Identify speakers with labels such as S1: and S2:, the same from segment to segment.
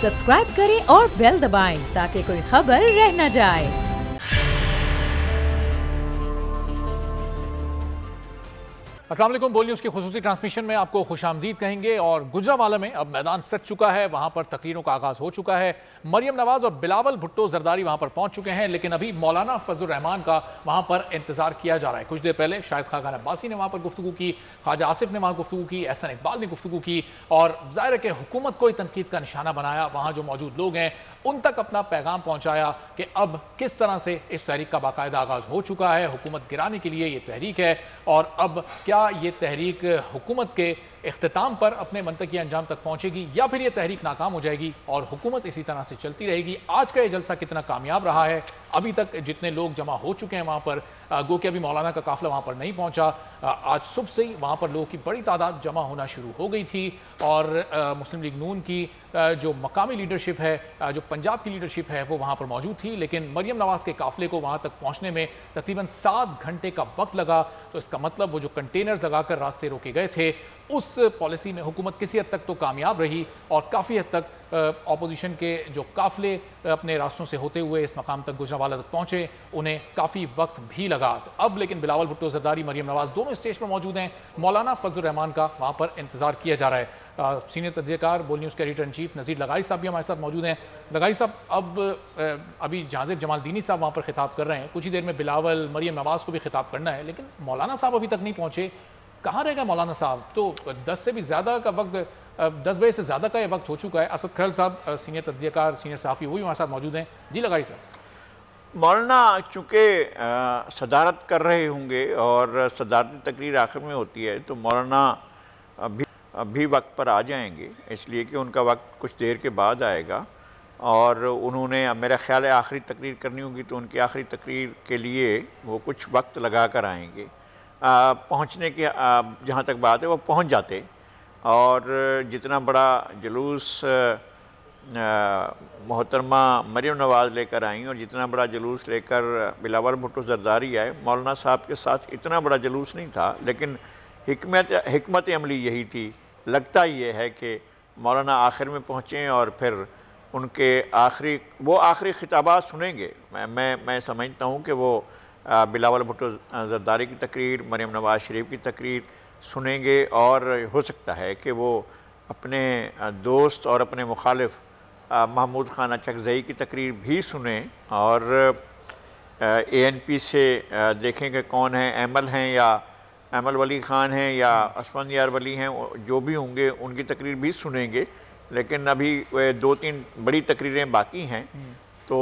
S1: Subscribe करें और bell दबाएं ताकि कोई खबर रह न जाए।
S2: अस्सलाम वालेकुम। बोल न्यूज़ की खुसूसी ट्रांसमिशन में आपको खुशामदीद कहेंगे। और गुजरांवाला में अब मैदान सज चुका है, वहां पर तकरीरों का आगाज हो चुका है। मरियम नवाज और बिलावल भुट्टो जरदारी वहां पर पहुंच चुके हैं, लेकिन अभी मौलाना फजलुर रहमान का वहां पर इंतजार किया जा रहा है। कुछ देर पहले शाहिद खान अब्बासी ने वहां पर गुफ्तगू की, ख्वाजा आसिफ ने वहां गुफ्तगू की, एहसन इकबाल ने गुफ्तगू की और ज़ाहिर है कि हुकूमत को तनकीद का निशाना बनाया। वहां जो मौजूद लोग हैं उन तक अपना पैगाम पहुंचाया कि अब किस तरह से इस तहरीक का बाकायदा आगाज हो चुका है। हुकूमत गिराने के लिए ये तहरीक है और अब क्या ये तहरीक हुकूमत के इख्तिताम पर अपने मंतकी अंजाम तक पहुंचेगी या फिर ये तहरीक नाकाम हो जाएगी और हुकूमत इसी तरह से चलती रहेगी। आज का ये जलसा कितना कामयाब रहा है, अभी तक जितने लोग जमा हो चुके हैं वहाँ पर, गो कि अभी मौलाना का काफिला वहाँ पर नहीं पहुँचा, आज सुबह से ही वहाँ पर लोगों की बड़ी तादाद जमा होना शुरू हो गई थी। और मुस्लिम लीग नून की जो मकामी लीडरशिप है, जो पंजाब की लीडरशिप है, वो वहाँ पर मौजूद थी। लेकिन मरियम नवाज के काफिले को वहाँ तक पहुँचने में तकरीबन 7 घंटे का वक्त लगा। तो इसका मतलब वो जो कंटेनर्स लगाकर रास्ते रोके गए थे, उस पॉलिसी में हुकूमत किसी हद तक तो कामयाब रही और काफ़ी हद तक अपोजिशन के जो काफिले अपने रास्तों से होते हुए इस मकाम तक गुजरांवाला तक पहुँचे, उन्हें काफ़ी वक्त भी लगा। तो अब लेकिन बिलावल भुट्टो जरदारी, मरियम नवाज दोनों स्टेज पर मौजूद हैं। मौलाना फजलुर रहमान का वहाँ पर इंतजार किया जा रहा है। सीनियर तज्ज़ियाकार, बोल न्यूज़ के एडिटर इन चीफ नज़ीर लगाई साहब भी हमारे साथ मौजूद हैं। लगाई साहब, अब अभी जहाज़िब जमालदीनी साहब वहाँ पर खिताब कर रहे हैं, कुछ ही देर में बिलावल, मरियम नवाज को भी खिताब करना है, लेकिन मौलाना साहब अभी तक नहीं पहुँचे। कहाँ रह गए मौलाना साहब? तो 10 से भी ज़्यादा का वक्त, 10 बजे से ज़्यादा का ये वक्त हो चुका है। असद खरल साहब, सीनियर तज्ज़ियाकार, सीनियर सहाफ़ी, वो भी हमारे साथ मौजूद हैं। जी लगाई साहब।
S3: मौलाना चूँकि सदारत कर रहे होंगे और सदारती तकरीर आखिर में होती है, तो मौलाना अभी वक्त पर आ जाएंगे, इसलिए कि उनका वक्त कुछ देर के बाद आएगा। और उन्होंने मेरा ख्याल है आखिरी तकरीर करनी होगी, तो उनकी आखिरी तकरीर के लिए वो कुछ वक्त लगा कर आएंगे। पहुँचने के जहाँ तक बात है वो पहुँच जाते, और जितना बड़ा जुलूस मोहतरमा मरियम नवाज़ लेकर आई और जितना बड़ा जुलूस लेकर बिलावल भुट्टो जरदारी आए, मौलाना साहब के साथ इतना बड़ा जुलूस नहीं था, लेकिन हिकमत अमली यही थी। लगता ये है कि मौलाना आखिर में पहुँचें और फिर उनके आखिरी खिताबात सुनेंगे। मैं समझता हूँ कि वो बिलावल भुट्टो जरदारी की तकरीर, मरियम नवाज़ शरीफ की तकरीर सुनेंगे और हो सकता है कि वो अपने दोस्त और अपने मुखालिफ महमूद खान अचकज़ई की तकरीर भी सुने और ANP से देखें कि कौन है, अमल हैं या अमल वली ख़ान हैं या असफंद यार वली हैं, जो भी होंगे उनकी तकरीर भी सुनेंगे। लेकिन अभी 2-3 बड़ी तकरीरें बाकी हैं, तो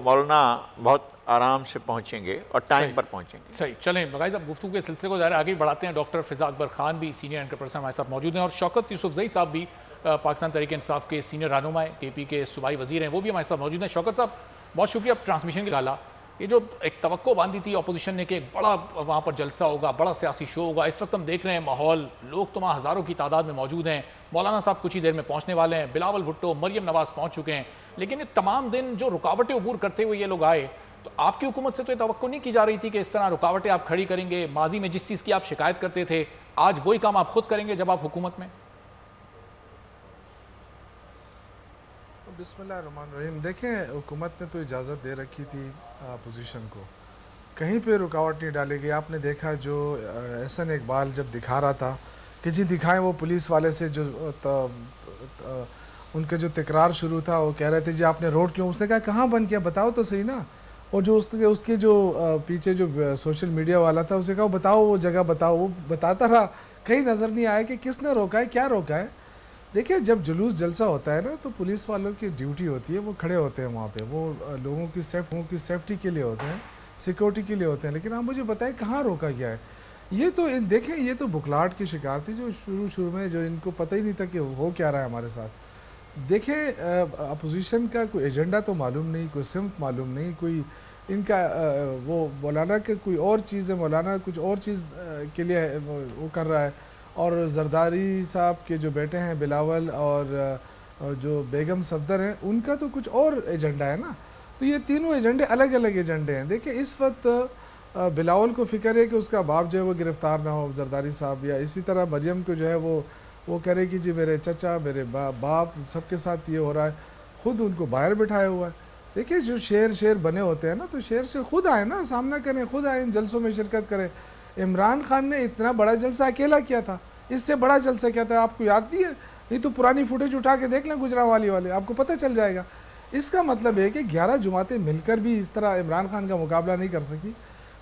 S3: मौलाना बहुत आराम से पहुँचेंगे और टाइम पर पहुँचेंगे।
S2: सही, चलें बगाई साहब, गुफ्तगू के सिलसिले को ज़रा आगे बढ़ाते हैं। डॉक्टर फ़िज़ा अकबर खान भी सीनियर एंकर पर्सन हमारे साथ मौजूद हैं और शौकत यूसुफ़ज़ई साहब भी पाकिस्तान तहरीक इंसाफ के सीनियर रहनुमा KP के सूबाई वज़ीर हैं, वो भी हमारे साथ मौजूद हैं। शौकत साहब, बहुत शुक्रिया ट्रांसमिशन की डाला। ये जो एक तवक्को बांधी थी अपोजिशन ने कि एक बड़ा वहाँ पर जलसा होगा, बड़ा सियासी शो होगा, इस वक्त हम देख रहे हैं माहौल, लोग तो वहाँ हज़ारों की तादाद में मौजूद हैं। मौलाना साहब कुछ ही देर में पहुँचने वाले हैं, बिलावल भुट्टो, मरियम नवाज़ पहुँच चुके हैं। लेकिन ये तमाम दिन जो रुकावटें अबूर करते हुए ये लोग आए, तो आपकी हुकूमत से तो ये तवक्को नहीं की जा रही थी कि इस तरह रुकावटें आप खड़ी करेंगे। माजी में जिस चीज़ की आप शिकायत करते थे, आज वही काम आप खुद करेंगे जब आप हुकूमत में?
S4: बिस्मिल्लाहिर्रहमानिर्रहीम। देखें, हुकूमत ने तो इजाज़त दे रखी थी अपोजिशन को, कहीं पे रुकावट नहीं डालेगी। आपने देखा जो एहसन इकबाल जब दिखा रहा था कि जी दिखाएं, वो पुलिस वाले से जो उनके जो तकरार शुरू था, वो कह रहे थे जी आपने रोड क्यों, उसने कहा कहाँ बंद किया, बताओ तो सही ना। और जो उसके जो पीछे जो सोशल मीडिया वाला था, उसे कहा बताओ वो जगह बताओ, वो बताता रहा, कहीं नज़र नहीं आया कि किसने रोका है, क्या रोका है। देखिए, जब जुलूस जलसा होता है ना, तो पुलिस वालों की ड्यूटी होती है, वो खड़े होते हैं वहाँ पे, वो लोगों की सेफ्टी के लिए होते हैं, सिक्योरिटी के लिए होते हैं। लेकिन आप मुझे बताएं कहाँ रोका गया है? ये तो देखें, ये तो बुखलाहट की शिकार थी जो शुरू में, जो इनको पता ही नहीं था कि हो क्या रहा है हमारे साथ। देखें, अपोजिशन का कोई एजेंडा तो मालूम नहीं, कोई सिमत मालूम नहीं, कोई इनका वो मौलाना के कोई और चीज़ है, मौलाना कुछ और चीज़ के लिए वो कर रहा है। और जरदारी साहब के जो बेटे हैं बिलावल और जो बेगम सफदर हैं, उनका तो कुछ और एजेंडा है ना। तो ये तीनों एजेंडे अलग अलग एजेंडे हैं। देखिए, इस वक्त बिलावल को फिक्र है कि उसका बाप जो है वो गिरफ़्तार ना हो, जरदारी साहब, या इसी तरह मरियम को जो है वो कह रहे कि जी मेरे चचा, मेरे बाप, सबके साथ ये हो रहा है। खुद उनको बाहर बिठाया हुआ है। देखिए जो शेर बने होते हैं ना, तो शेर खुद आए ना, सामना करें, खुद आए इन जलसों में शिरकत करें। इमरान खान ने इतना बड़ा जलसा अकेला किया था, इससे बड़ा जलसा क्या था आपको याद नहीं है? नहीं तो पुरानी फुटेज उठा के देख लें गुजरावाली वाले, आपको पता चल जाएगा। इसका मतलब है कि 11 जमातें मिलकर भी इस तरह इमरान खान का मुकाबला नहीं कर सकी,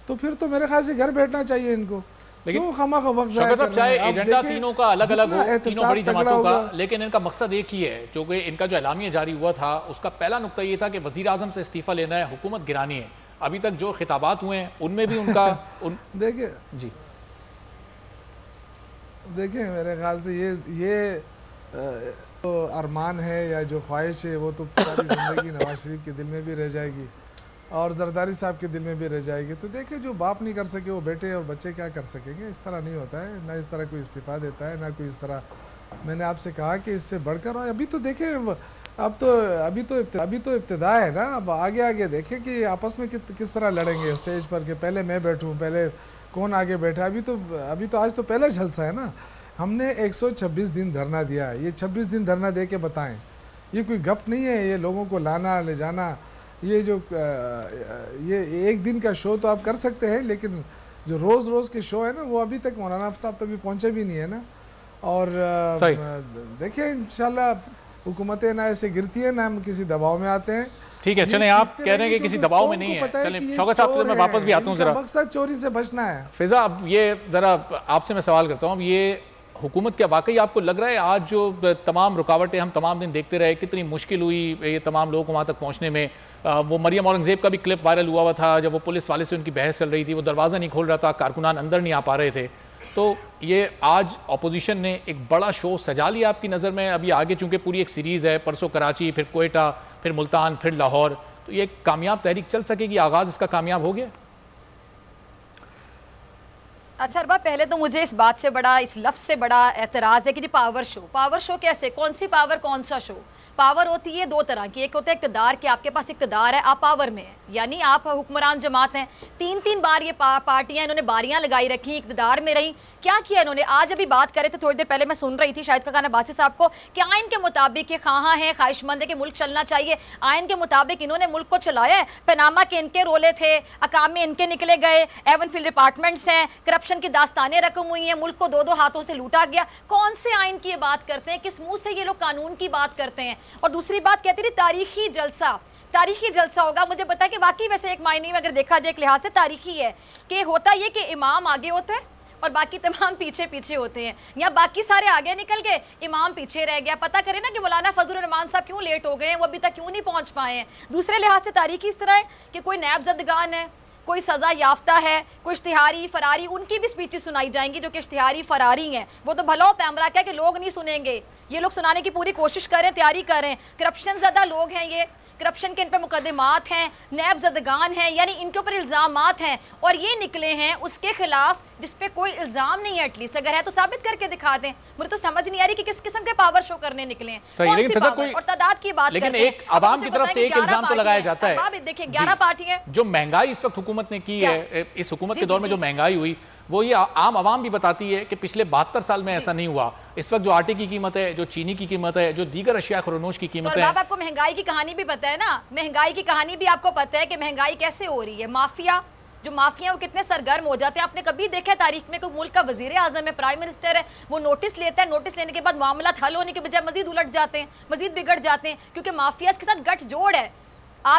S4: तो फिर तो मेरे ख्याल से घर बैठना चाहिए इनको।
S2: लेकिन
S4: खामा वक्त ज़ाया कर रहे हैं।
S2: चाहे एजेंडा तीनों का अलग अलग हो, तीनों
S4: एहतसाब
S2: बड़ी
S4: तगड़ा
S2: जमातों का,
S4: होगा।
S2: लेकिन इनका मकसद एक ही है। जो कि इनका जो एलामिया जारी हुआ था उसका पहला नुक्ता ये था कि वजीर आजम से इस्तीफा लेना है, हुकूमत गिरानी है। अभी तक जो खिताबात हुए हैं उनमें भी उनका
S4: देखिए
S2: जी
S4: देखिए मेरे ख्याल से ये तो अरमान है या जो ख्वाहिश है वो तो सारी ज़िंदगी नवाज शरीफ के दिल में भी रह जाएगी और जरदारी साहब के दिल में भी रह जाएगी। तो देखिए जो बाप नहीं कर सके वो बेटे और बच्चे क्या कर सकेंगे। इस तरह नहीं होता है, ना इस तरह कोई इस्तीफ़ा देता है, ना कोई इस तरह। मैंने आपसे कहा कि इससे बढ़कर, और अभी तो देखें, अभी तो इब्तिदा है ना, अब आगे देखें कि आपस में किस तरह लड़ेंगे स्टेज पर, कि पहले मैं बैठूँ, पहले कौन आगे बैठा। अभी तो आज तो पहला जलसा है ना। हमने 126 दिन धरना दिया है, ये 26 दिन धरना दे के बताएं, ये कोई गप नहीं है। ये लोगों को लाना ले जाना, ये जो ये एक दिन का शो तो आप कर सकते हैं, लेकिन जो रोज़ के शो है ना, वो अभी तक मौलाना साहब तो अभी पहुँचे भी नहीं है ना। और देखिए इंशाल्लाह हुकूमतें ना ऐसे गिरती है ना हम किसी दबाव में आते हैं।
S2: ठीक है, चलें, आप कह रहे हैं कि किसी दबाव में नहीं है। चलें शौकत साहब, मैं वापस भी आता हूँ जरा।
S4: मकसद चोरी से बचना है।
S2: फिजा, अब ये जरा आपसे मैं सवाल करता हूँ, अब ये हुकूमत क्या वाकई आपको लग रहा है आज जो तमाम रुकावटें हम तमाम दिन देखते रहे, कितनी मुश्किल हुई ये तमाम लोगों को वहाँ तक पहुँचने में? वो मरियम औरंगज़ेब का भी क्लिप वायरल हुआ था जब वो पुलिस वाले से उनकी बहस चल रही थी, वो दरवाज़ा नहीं खोल रहा था, कारकुनान अंदर नहीं आ पा रहे थे। तो ये आज अपोजिशन ने एक बड़ा शो सजा लिया आपकी नज़र में। अभी आगे चूँकि पूरी एक सीरीज़ है, परसों कराची, फिर कोयटा, फिर मुल्तान, फिर लाहौर, तो ये कामयाब तहरीक चल सकेगी? आगाज़ इसका कामयाब हो गया?
S5: अच्छा अरबा, पहले तो मुझे इस बात से बड़ा, इस लफ्ज़ से बड़ा एतराज़ है कि जी पावर शो कैसे, कौन सी पावर, कौन सा शो? पावर होती है दो तरह की, एक होता है इक़्तिदार, कि आपके पास इक़्तिदार है, आप पावर में हैं, यानी आप हुक्मरान जमात हैं। 3 बार ये पार्टियां इन्होंने बारियां लगाई रखी, इक़्तिदार में रही। क्या किया इन्होंने? आज अभी बात करें तो थोड़ी देर पहले मैं सुन रही थी शाहिद खान अब्बासी साहब को कि आइन के मुताबिक ये खां हैं, ख्वाहिशमंद है कि मुल्क चलना चाहिए, आइन के मुताबिक इन्होंने मुल्क को चलाया है। पनामा के इनके रोले थे, अकाम में इनके निकले गए, एवन फील्ड डिपार्टमेंट्स हैं, करप्शन की दास्तानें रकम हुई हैं, मुल्क को 2 हाथों से लूटा गया। कौन से आइन की ये बात करते हैं? किस मुंह से ये लोग कानून की बात करते हैं? और दूसरी बात कहती थी तारीखी जलसा होगा। मुझे पता है कि वाकई वैसे एक मायने में अगर देखा जाए एक लिहाज से तारीखी है कि होता ये कि इमाम आगे होते हैं और बाकी तमाम पीछे होते हैं, या बाकी सारे आगे निकल गए, इमाम पीछे रह गया। पता करें ना कि मौलाना फजलुर रहमान साहब क्यों लेट हो गए हैं, वो अभी तक क्यों नहीं पहुंच पाए हैं। दूसरे लिहाज से तारीखी इस तरह है कि कोई नैब जदगान है, कोई सज़ा याफ्ता है, कोई इश्तिहारी फरारी, उनकी भी स्पीचेस सुनाई जाएंगी जो कि इश्तिहारी फरारी हैं। वो तो भला पैमरा क्या कि लोग नहीं सुनेंगे, ये लोग सुनाने की पूरी कोशिश करें, तैयारी करें। करप्शन ज़्यादा लोग हैं, ये करप्शन के इन पर मुकदमात हैं, नैब जदगान हैं, यानी इनके ऊपर इल्ज़ामात हैं, और ये निकले हैं उसके खिलाफ जिस पे कोई इल्ज़ाम नहीं है। एटलीस्ट अगर है तो साबित करके दिखा दें। मुझे तो समझ नहीं आ रही कि किस किस्म के पावर शो करने निकले हैं। और तादाद की बात,
S2: लेकिन एक आवाम की तरफ से एक इल्जाम तो लगाया जाता है।
S5: देखिए 11 पार्टियां,
S2: जो महंगाई इस वक्त हुकूमत ने की है, इस हुकूमत के दौर में जो महंगाई हुई, वो ये आम आवाम भी बताती है कि पिछले 72 साल में ऐसा नहीं हुआ। इस वक्त जो आटे की कीमत है, जो चीनी की कीमत है, जो दीगर अशिया खुरनोश की कीमत है।
S5: आपको महंगाई की कहानी भी पता है ना, महंगाई की कहानी भी आपको पता है कि महंगाई कैसे हो रही है। माफिया वो कितने सरगर्म हो जाते हैं। आपने कभी देखा है तारीख में कोई मुल्क का वजीर आजम है, प्राइम मिनिस्टर है, वो नोटिस लेता है, नोटिस लेने के बाद मामला हल होने के बजाय मजीद उलट जाते हैं, मजीद बिगड़ जाते हैं, क्योंकि माफिया के साथ गठजोड़ है।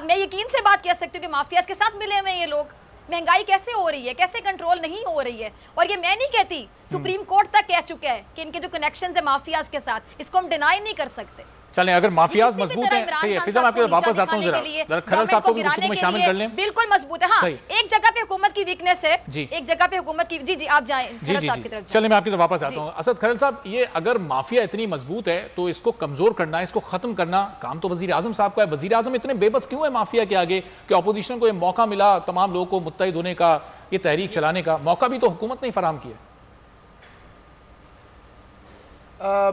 S5: मैं यकीन से बात कह सकती हूँ कि माफिया के साथ मिले हुए हैं ये लोग। महंगाई कैसे हो रही है, कैसे कंट्रोल नहीं हो रही है, और ये मैं नहीं कहती, सुप्रीम कोर्ट तक कह चुका है कि इनके जो कनेक्शन है माफियाज के साथ, इसको हम डिनाई नहीं कर सकते।
S2: चलें, अगर माफियाज मजबूत हैं, सही है। फिजा, मैं आपके वापस आता हूं, जरा खरल साहब को भी गुफ्तगू में शामिल कर लें।
S5: बिल्कुल मजबूत है। हाँ, एक जगह पे हुकूमत की वीकनेस है, एक जगह पे हुकूमत की। जी आप जाएं खरल साहब की तरफ।
S2: चलें, मैं आपकी तरफ वापस आता हूं। असद खरल साहब, ये अगर माफिया इतनी मजबूत है तो इसको कमजोर करना, इसको खत्म करना काम तो वजीर आजम साहब का है। वजीर आजम इतने बेबस क्यों है माफिया के आगे कि अपोजिशन को ये मौका मिला, तमाम लोगों को मुत्तहिद होने का, ये तहरीक चलाने का मौका भी तो हुकूमत ने फराहम किया।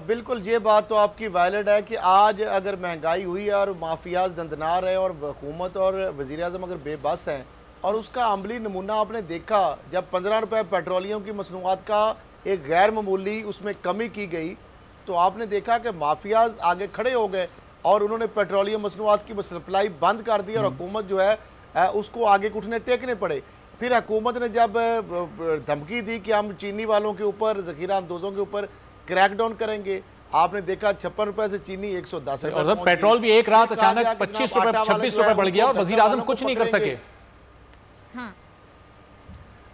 S6: बिल्कुल, ये बात तो आपकी वैलिड है कि आज अगर महंगाई हुई है और माफियाज दंदनार है और हुकूमत और वज़ीर आज़म अगर बेबस हैं, और उसका अमली नमूना आपने देखा जब 15 रुपये पेट्रोलियम की मसनूआत का एक गैर मामूली उसमें कमी की गई, तो आपने देखा कि माफियाज आगे खड़े हो गए और उन्होंने पेट्रोलियम मसनूआत की सप्लाई बंद कर दी और हुकूमत जो है उसको आगे घुटने टेकने पड़े। फिर हुकूमत ने जब धमकी दी कि हम चीनी वालों के ऊपर, ज़ख़ीरा अंदोज़ों के ऊपर क्रैकडाउन करेंगे, आपने देखा 56 रुपए से चीनी 110 रुपए।
S2: पेट्रोल भी एक रात अचानक 25 रुपए 26 रुपए बढ़ गया और वज़ीर आज़म कुछ नहीं कर सके।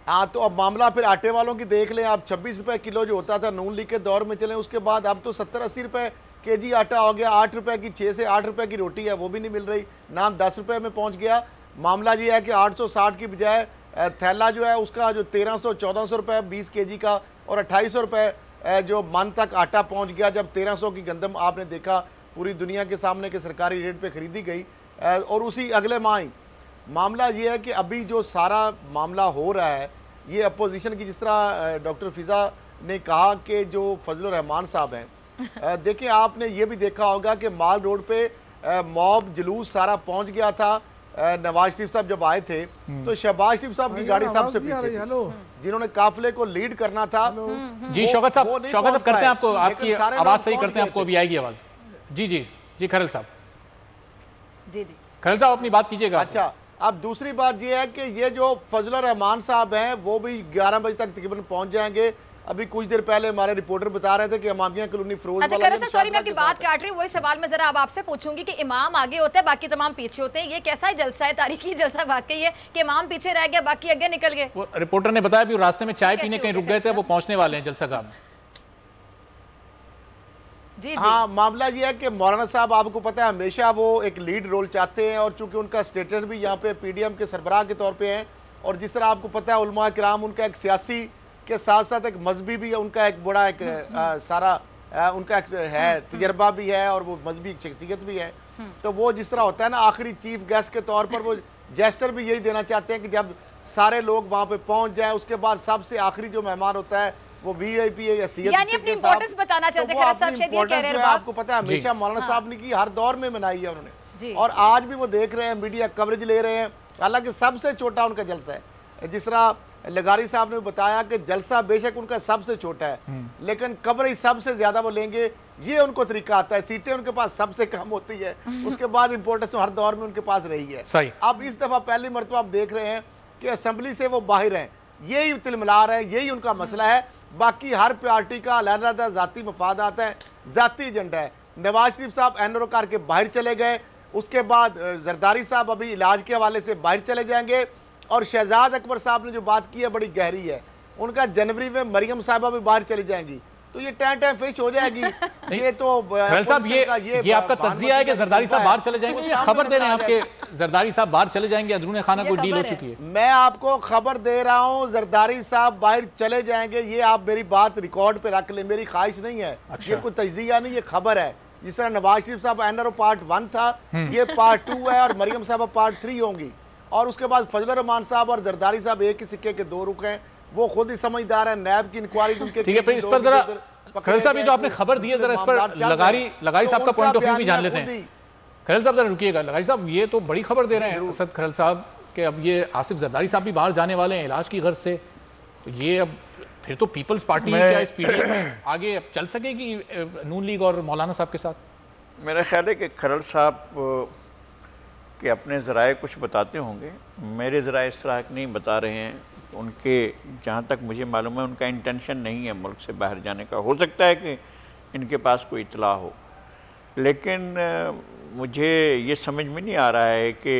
S6: हाँ, तो अब मामला फिर आटे वालों की देख लें आप। 26 रुपए किलो जो होता था नून लीग के दौर में चलें, उसके बाद अब तो 70-80 रुपए केजी आटा हो गया। 8 रुपए की 6 से 8 रुपए की रोटी है वो भी नहीं मिल रही, नान 10 रुपए में पहुंच गया। मामला ये है कि 860 की बजाय थैला जो है उसका जो 1300-1400 रुपए 20 केजी का और 2800 रुपए जो मन तक आटा पहुंच गया। जब 1300 की गंदम आपने देखा पूरी दुनिया के सामने के सरकारी रेट पे खरीदी गई। और उसी अगले माह ही मामला ये है कि अभी जो सारा मामला हो रहा है ये अपोजिशन की, जिस तरह डॉक्टर फिजा ने कहा कि जो फजलुर रहमान साहब हैं, देखिए आपने ये भी देखा होगा कि माल रोड पे मॉब जुलूस सारा पहुंच गया था। नवाज शरीफ साहब जब आए थे तो शहबाज शरीफ साहब की गाड़ी सबसे पीछे थी, जिन्होंने काफिले को लीड करना था।
S2: जी शौकत साहब करते हैं आपको, आपकी आवाज सही करते हैं, आपको अभी आएगी आवाज। जी जी जी खरल साहब,
S5: जी जी
S2: खरल साहब अपनी बात कीजिएगा।
S6: अच्छा, अब दूसरी बात यह है कि ये जो फजलुर रहमान साहब हैं वो भी 11 बजे तक तकरीबन पहुंच जाएंगे। अभी कुछ देर पहले हमारे रिपोर्टर बता रहे थे कि इमामिया कॉलोनी फिरोज
S5: अच्छा सर, सॉरी मैं आपकी बात काट रही हूँ, वही सवाल मैं जरा अब आपसे पूछूंगी कि इमाम आगे होते हैं बाकी तमाम पीछे होते हैं, ये कैसा है जलसा है, तारीखी जलसा वाकई है कि इमाम पीछे रह गया बाकी आगे निकल गए?
S2: वो रिपोर्टर ने बताया भी रास्ते में चाय पीने कहीं रुक गए थे, वो पहुंचने वाले हैं जलसा गाह में।
S5: जी
S6: हाँ, मामला ये है कि मौलाना साहब आपको पता है हमेशा वो एक लीड रोल चाहते हैं और चूंकि उनका स्टेटस भी यहाँ पे PDM के सरबराह के तौर पे हैं और जिस तरह आपको पता है उलमा किराम उनका एक सियासी के साथ साथ एक मजहबी भी है, उनका एक बड़ा एक सारा उनका एक है तजर्बा भी है और वो मजहबी शख्सियत भी है। तो वो जिस तरह होता है ना आखिरी चीफ गेस्ट के तौर पर वो जेस्चर भी यही देना चाहते हैं कि जब सारे लोग वहाँ पे पहुँच जाए उसके बाद सबसे आखिरी जो मेहमान होता है वो VIP
S5: बताना चाहते हैं।
S6: आपको पता है हमेशा मौलाना साहब ने की हर दौर में मनाई है उन्होंने और आज भी वो देख रहे हैं, मीडिया कवरेज ले रहे हैं। हालांकि सबसे छोटा उनका जलसा है, जिस तरह लगारी साहब ने बताया कि जलसा बेशक उनका सबसे छोटा है लेकिन कवरेज सबसे ज्यादा वो लेंगे, ये उनको तरीका आता है। सीटें उनके पास सबसे कम होती है, उसके बाद इंपोर्टेंस हर दौर में उनके पास रही है।
S2: सही।
S6: अब इस दफा पहली मरतबा आप देख रहे हैं कि असेंबली से वो बाहर हैं, यही तिलमिला रहे हैं, यही उनका मसला है। बाकी हर पार्टी का अलग-अलग जाती मफाद आता है, जाती एजेंडा है। नवाज शरीफ साहब एनरो करके बाहर चले गए, उसके बाद जरदारी साहब अभी इलाज के हवाले से बाहर चले जाएंगे और शहजाद अकबर साहब ने जो बात की है बड़ी गहरी है, उनका जनवरी में मरियम साहबा भी बाहर चली जाएंगी, तो ये टाइम फिश हो जाएगी। ये तो
S2: साहब ये आपका तज्जिया है कि जरदारी साहब बाहर चले जाएंगे, ये खबर दे रहे हैं आपके जरदारी साहब बाहर चले जाएंगे, अंदरूनी खाना कोई डील हो चुकी है?
S6: मैं आपको खबर दे रहा हूँ जरदारी साहब बाहर चले जाएंगे, ये आप मेरी बात रिकॉर्ड पे रख ले, मेरी ख्वाहिश नहीं है। अच्छा। ये कोई तज्जिया नहीं, ये खबर है। जिस तरह नवाज शरीफ साहब एनआरओ पार्ट 1 था, ये पार्ट 2 है और मरियम साहब पार्ट 3 होंगी। और उसके बाद फजलुर रहमान साहब और जरदारी साहब एक ही सिक्के के दो रुख हैं, वो खुद ही समझदार है। नैब की इंक्वायरी उनके
S2: ठीक है, फिर इस पर जरा खलील साहब ये जो आपने खबर दी है जरा इस पर लगारी साहब का पॉइंट ऑफ व्यू भी जान लेते हैं। खलील साहब जरा रुकिएगा, लगारी साहब ये तो बड़ी खबर दे रहे हैं असद खलील साहब कि अब ये आसिफ जरदारी साहब भी बाहर जाने वाले हैं इलाज की गर्ज से, तो ये अब फिर तो पीपल्स पार्टी क्या इस PDM में आगे चल सकेगी नून लीग और मौलाना साहब के साथ?
S3: मेरा ख्याल है कि खरल साहब के अपने ज़राए कुछ बताते होंगे, मेरे ज़राए इस तरह नहीं बता रहे हैं। उनके जहाँ तक मुझे मालूम है उनका इंटेंशन नहीं है मुल्क से बाहर जाने का। हो सकता है कि इनके पास कोई इतला हो, लेकिन मुझे ये समझ में नहीं आ रहा है कि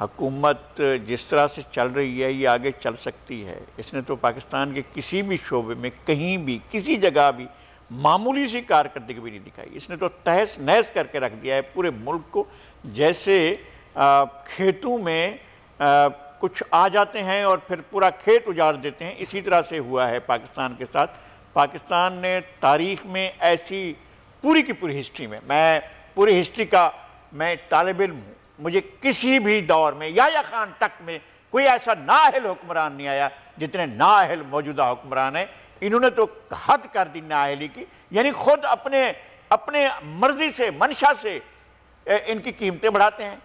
S3: हुकूमत जिस तरह से चल रही है ये आगे चल सकती है। इसने तो पाकिस्तान के किसी भी शोबे में कहीं भी किसी जगह भी मामूली सी कारकर्दगी भी नहीं दिखाई। इसने तो तहस नहस करके रख दिया है पूरे मुल्क को, जैसे खेतों में कुछ आ जाते हैं और फिर पूरा खेत उजाड़ देते हैं। इसी तरह से हुआ है पाकिस्तान के साथ। पाकिस्तान ने तारीख़ में ऐसी पूरी की पूरी हिस्ट्री में, मैं पूरी हिस्ट्री का मैं तालिब इल्म हूँ, मुझे किसी भी दौर में याह्या खान तक में कोई ऐसा नाअहल हुक्मरान नहीं आया जितने नाअहल मौजूदा हुक्मरान हैं। इन्होंने तो हद कर दी नाअहली की, यानी खुद अपने मर्जी से मंशा से इनकी कीमतें बढ़ाते हैं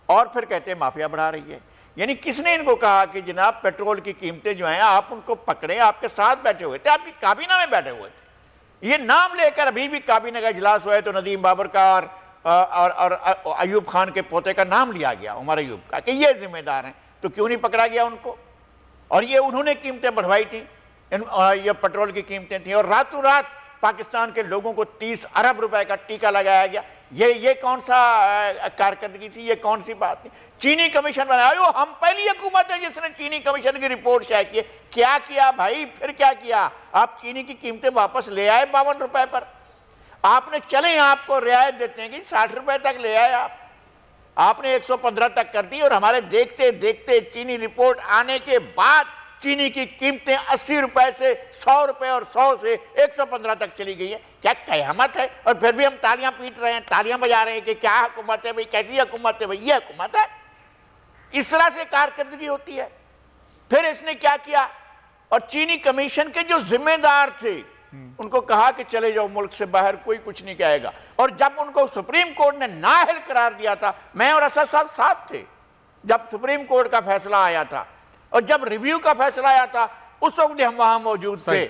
S3: और फिर कहते हैं माफिया बढ़ा रही है। यानी किसने इनको कहा कि जनाब पेट्रोल की कीमतें जो हैं आप उनको पकड़े, आपके साथ बैठे हुए थे, आपकी काबीना में बैठे हुए थे। ये नाम लेकर अभी भी काबीना का इजलास हुआ है तो नदीम बाबर का और और अयूब खान के पोते का नाम लिया गया, उमर अयूब का, कि ये जिम्मेदार हैं, तो क्यों नहीं पकड़ा गया उनको? और ये उन्होंने कीमतें बढ़वाई थी, ये पेट्रोल की कीमतें थी, और रातों रात पाकिस्तान के लोगों को 30 अरब रुपए का टीका लगाया गया। ये कौन सा कारकर्दगी थी? ये कौन सी बात थी? चीनी कमीशन बनाया, हम पहली हुकूमत है जिसने चीनी कमीशन की रिपोर्ट शाये की। क्या किया भाई? फिर क्या किया? आप चीनी की कीमतें वापस ले आए 52 रुपए पर। आपने चले आपको रियायत देते हैं कि 60 रुपए तक ले आए आपने 115 तक कर दी, और हमारे देखते देखते चीनी रिपोर्ट आने के बाद चीनी की कीमतें 80 रुपए से 100 रुपए और 100 से 115 तक चली गई है। क्या कयामत है? और फिर भी हम तालियां पीट रहे हैं, तालियां बजा रहे हैं कि क्या हुकूमत है भाई, कैसी हुकूमत है भाई, ये हुकूमत है। इस तरह से कारकर्दगी होती है। फिर इसने क्या किया? और चीनी कमीशन के जो जिम्मेदार थे उनको कहा कि चले जाओ मुल्क से बाहर, कोई कुछ नहीं कहेगा। और जब उनको सुप्रीम कोर्ट ने नाअहल करार दिया था, मैं और असद साहब साथ थे जब सुप्रीम कोर्ट का फैसला आया था, और जब रिव्यू का फैसला आया था उस वक्त हम वहां मौजूद थे,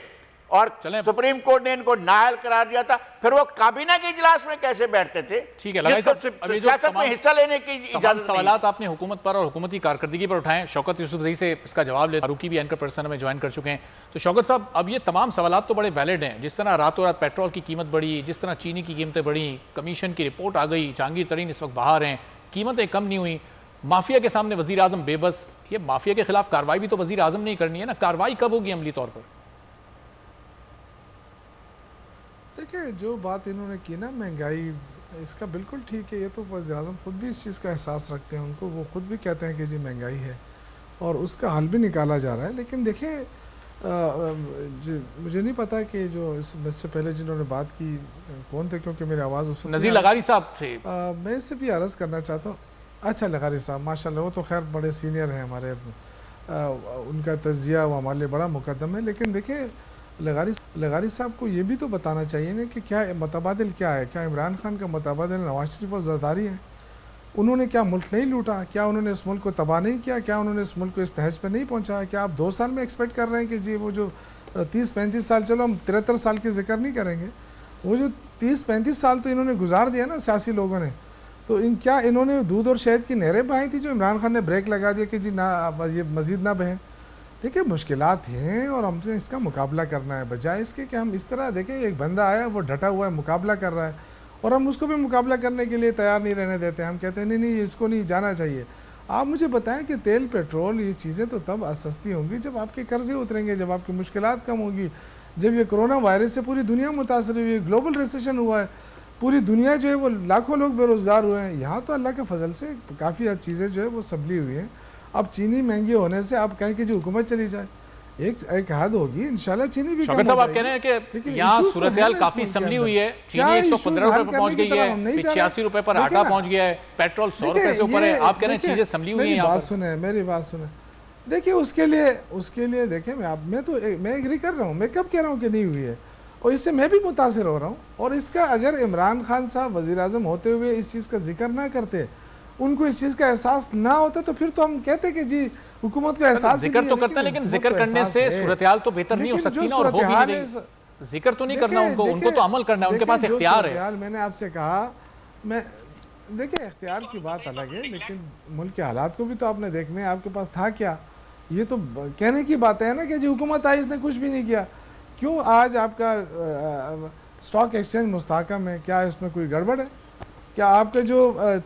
S3: और सुप्रीम कोर्ट ने इनको नाअहल करार दिया था। फिर वो काबीना के इजलास में कैसे बैठते थे?
S2: ठीक है,
S3: सियासत में हिस्सा लेने की इजाजत।
S2: सवालात आपने हुकूमत पर और हुकूमती कारकर्दगी पर उठाए। शौकत यूसुफजई से इसका जवाब ले, फारूकी भी एंकर पर्सन में ज्वाइन कर चुके हैं। तो शौकत साहब, अब ये तमाम सवालात तो बड़े वैलिड हैं। जिस तरह रातों रात पेट्रोल की कीमत बढ़ी, जिस तरह चीनी की कीमतें बढ़ी, कमीशन की रिपोर्ट आ गई, जहांगीर तरीन इस वक्त बाहर हैं, कीमतें कम नहीं हुई, माफिया के सामने वजीर आजम बेबस। ये माफिया के खिलाफ कार्रवाई भी तो वजीर आजम ने करनी है ना, कार्रवाई कब होगी अमली तौर पर?
S4: देखिए, जो बात इन्होंने की ना महंगाई, इसका बिल्कुल ठीक है। ये तो वज़ीर आज़म खुद भी इस चीज़ का एहसास रखते हैं, उनको वो खुद भी कहते हैं कि जी महंगाई है, और उसका हल भी निकाला जा रहा है। लेकिन देखिए, मुझे नहीं पता कि जो इससे पहले जिन्होंने बात की कौन थे, क्योंकि मेरी आवाज़ उस
S2: नज़ीर लगारी साहब थे।
S4: मैं इससे भी अर्ज़ करना चाहता हूँ। अच्छा, लगारी साहब माशाल्लाह, वो तो खैर बड़े सीनियर हैं हमारे, उनका तज़किया वो हमारे लिए बड़ा मुकद्दम है। लेकिन देखिए, लगारी साहब को ये भी तो बताना चाहिए ना कि क्या मुतबादिल क्या है। क्या इमरान खान का मुतबादिल नवाज शरीफ और जरदारी है? उन्होंने क्या मुल्क नहीं लूटा? क्या उन्होंने इस मुल्क को तबाह नहीं किया? क्या उन्होंने इस मुल्क को इस तहज पर नहीं पहुँचाया? क्या आप 2 साल में एक्सपेक्ट कर रहे हैं कि जी वो जो 30-35 साल, चलो हम 73 साल की जिक्र नहीं करेंगे, वो जो 30-35 साल तो इन्होंने गुजार दिया ना सियासी लोगों ने, तो क्या इन्होंने दूध और शहद की नहरें बहाई थी जो इमरान खान ने ब्रेक लगा दिया कि जी ना, ये मज़ीद ना बहें? देखिए, मुश्किलात हैं और हमको इसका मुकाबला करना है, बजाय इसके कि हम इस तरह देखें एक बंदा आया, वो डटा हुआ है, मुकाबला कर रहा है, और हम उसको भी मुकाबला करने के लिए तैयार नहीं रहने देते। हम कहते हैं नहीं इसको नहीं जाना चाहिए। आप मुझे बताएं कि तेल, पेट्रोल, ये चीज़ें तो तब सस्ती होंगी जब आपके कर्जे उतरेंगे, जब आपकी मुश्किलात कम होगी, जब ये कोरोना वायरस से पूरी दुनिया मुतासर हुई है, ग्लोबल रिसेशन हुआ है, पूरी दुनिया जो है वो लाखों लोग बेरोज़गार हुए हैं। यहाँ तो अल्लाह के फजल से काफ़ी चीज़ें जो है वो संभली हुई हैं। अब चीनी महंगी होने से आप कहें कि जो हुकूमत चली जाए, एक हद होगी, इंशाल्लाह चीनी भी कम हो जाएगी।
S2: आप कह रहे हैं कि यहाँ सूरत-ए-हाल काफी संभली हुई है। चीनी 115 रुपए पर पहुंच गई है, 86 रुपए पर आटा पहुंच गया है, पेट्रोल 100 रुपए से ऊपर है। आप कह रहे हैं चीजें संभली हुई हैं।
S4: मेरी बात सुने। देखिए, उसके लिए देखिए, मैं एग्री कर रहा हूँ। मैं कब कह रहा हूँ कि नहीं हुई है, और इससे मैं भी मुतासिर हो रहा हूँ। और इसका अगर इमरान खान साहब वज़ीर आज़म होते हुए इस चीज़ का जिक्र ना करते, उनको इस चीज़ का एहसास ना होता, तो फिर तो हम कहते कि जी हुकूमत को एहसास
S2: जिक्र तो करते हैं, लेकिन जिक्र करने से सूरत-ए-हाल तो बेहतर नहीं हो सकती ना, और हो भी नहीं। जिक्र तो नहीं करना उनको तो अमल करना है, उनके पास इख्तियार है।
S4: मैंने आपसे कहा, देखिए इख्तियार की बात अलग है, लेकिन मुल्क के हालात को भी तो आपने देखने हैं। आपके पास था क्या? ये तो कहने की बात है ना कि जी हुकूमत आई, इसने कुछ भी नहीं किया। क्यों आज आपका स्टॉक एक्सचेंज मुस्तहकम है? क्या इसमें कोई गड़बड़ है? क्या आपके जो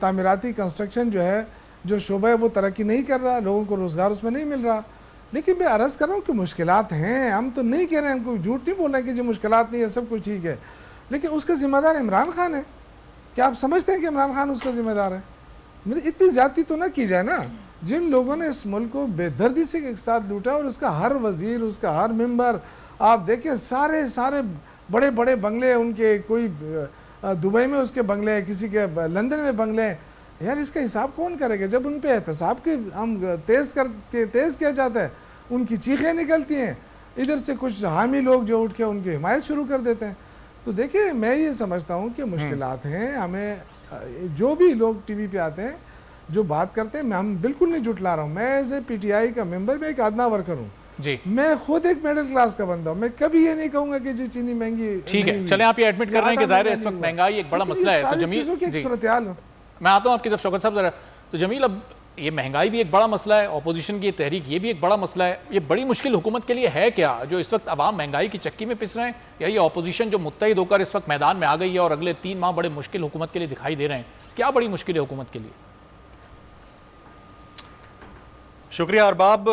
S4: तामीराती कंस्ट्रक्शन जो है, जो शोबा है, वो तरक्की नहीं कर रहा? लोगों को रोज़गार उसमें नहीं मिल रहा? लेकिन मैं अर्ज़ कर रहा हूँ कि मुश्किलात हैं। हम तो नहीं कह रहे हैं, हमको झूठ नहीं बोल रहे कि जो मुश्किलात नहीं है, सब कुछ ठीक है, लेकिन उसका ज़िम्मेदार इमरान खान है। क्या आप समझते हैं कि इमरान खान उसका ज़िम्मेदार है? मतलब इतनी ज़्यादती तो ना की जाए ना। जिन लोगों ने इस मुल्क को बेदर्दी से एक साथ लूटा, और उसका हर वज़ीर, उसका हर मेंबर, आप देखिए सारे बड़े बड़े बंगले उनके, कोई दुबई में उसके बंगले हैं, किसी के लंदन में बंगले हैं। यार, इसका हिसाब कौन करेगा? जब उन पे एहतसाब के हम तेज़ किया जाता है, उनकी चीखें निकलती हैं, इधर से कुछ हामी लोग जो उठ के उनकी हिमायत शुरू कर देते हैं। तो देखिए, मैं ये समझता हूँ कि मुश्किलात हैं। हमें जो भी लोग टीवी पे आते हैं, जो बात करते हैं, हम बिल्कुल नहीं जुटला रहा हूँ। मैं एज ए PTI का मेंबर, मैं एक आदना वर्कर हूँ।
S2: जी।
S4: मैं खुद एक मिडिल क्लास का बंदा हूँ, मैं कभी ये नहीं कहूंगा कि जी चीनी महंगी।
S2: ठीक है, चले आप ये एडमिट कर रहे हैं कि जाहिर है इस वक्त महंगाई एक बड़ा मसला है। तो
S4: चीजों की एक सूरत-ए-हाल हो।
S2: मैं आता हूँ आपकी तरफ शौकत साहब जरा। तो जमील, अब ये महंगाई भी एक बड़ा मसला है, अपोजिशन की तहरीक ये भी एक बड़ा मसला है। ये बड़ी मुश्किल हुकूमत के लिए है क्या, जो इस वक्त अवाम महंगाई की चक्की में पिस रहे हैं, या ये अपोजिशन जो मुत्तहिद होकर इस वक्त मैदान में आ गई है और अगले 3 माह बड़े मुश्किल हुकूमत के लिए दिखाई दे रहे हैं? क्या बड़ी मुश्किल है हुकूमत के लिए?
S7: शुक्रिया अरबाब।